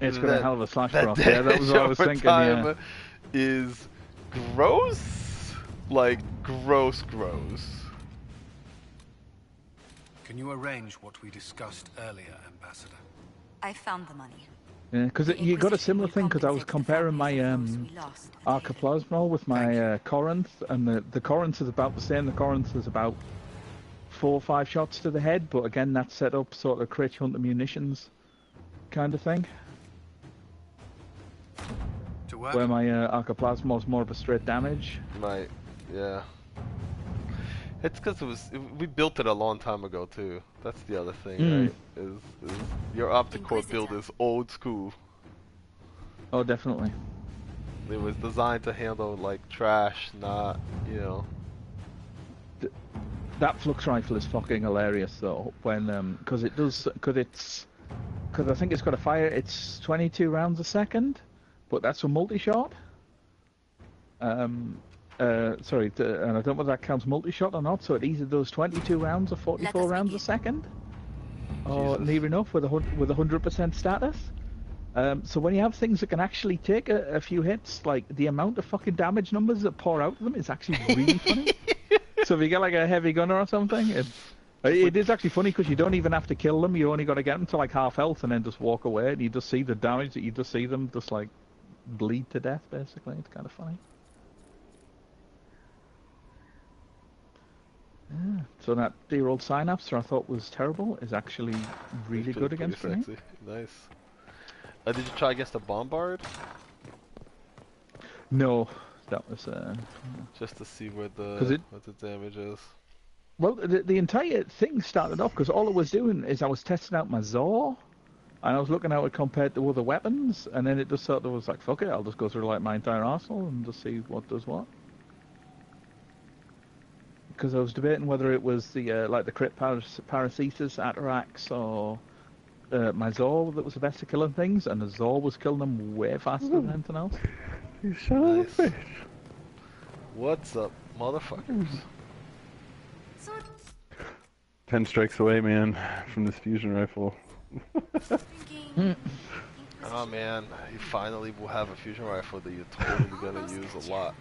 it's got a hell of a slash proc. Yeah, that was what I was thinking. Yeah. Is gross, like gross. Can you arrange what we discussed earlier, Ambassador? I found the money. Yeah, because you got a similar thing. Because I was comparing my Arcoplasmal with my Corinth, and the Corinth is about the same. The Corinth is about 4 or 5 shots to the head, but again, that's set up sort of crit hunter munitions kind of thing. Where my Arcoplasmal is more of a straight damage. Yeah. It's because we built it a long time ago too. That's the other thing, right? Is your Opticore build is old school. Oh, definitely. It was designed to handle like trash, not That flux rifle is fucking hilarious though. When because I think it's got a fire. It's 22 rounds a second. But that's a multi-shot. sorry, and I don't know whether that counts multi-shot or not, so it either does 22 rounds or 44 rounds a second, or Jesus. near enough with 100% status. So when you have things that can actually take a few hits, like the amount of fucking damage numbers that pour out of them is actually really funny. So if you get like a heavy gunner or something, it is actually funny because you don't even have to kill them. You only got to get them to like half health and then just walk away, and you just see the damage that you just see them just like bleed to death. Basically, it's kind of funny. Yeah. So that dear old Synapse, I thought was terrible, is actually really good against pretty grenade. sexy. Nice. Did you try against the Bombard? No, that was just to see what the damage is. Well, the entire thing started off because all it was doing is I was testing out my Zor, and I was looking at it compared to other weapons, and then it just sort of was like, fuck it, I'll just go through like my entire arsenal and just see what does what. Because I was debating whether it was the like the crit Paracetus, Atarax, or my Zor that was the best at killing things, and the Zor was killing them way faster than anything else. You son of a bitch. What's up, motherfuckers? 10 strikes away, man, from this fusion rifle. Oh man, you finally will have a fusion rifle that you're totally gonna use a lot.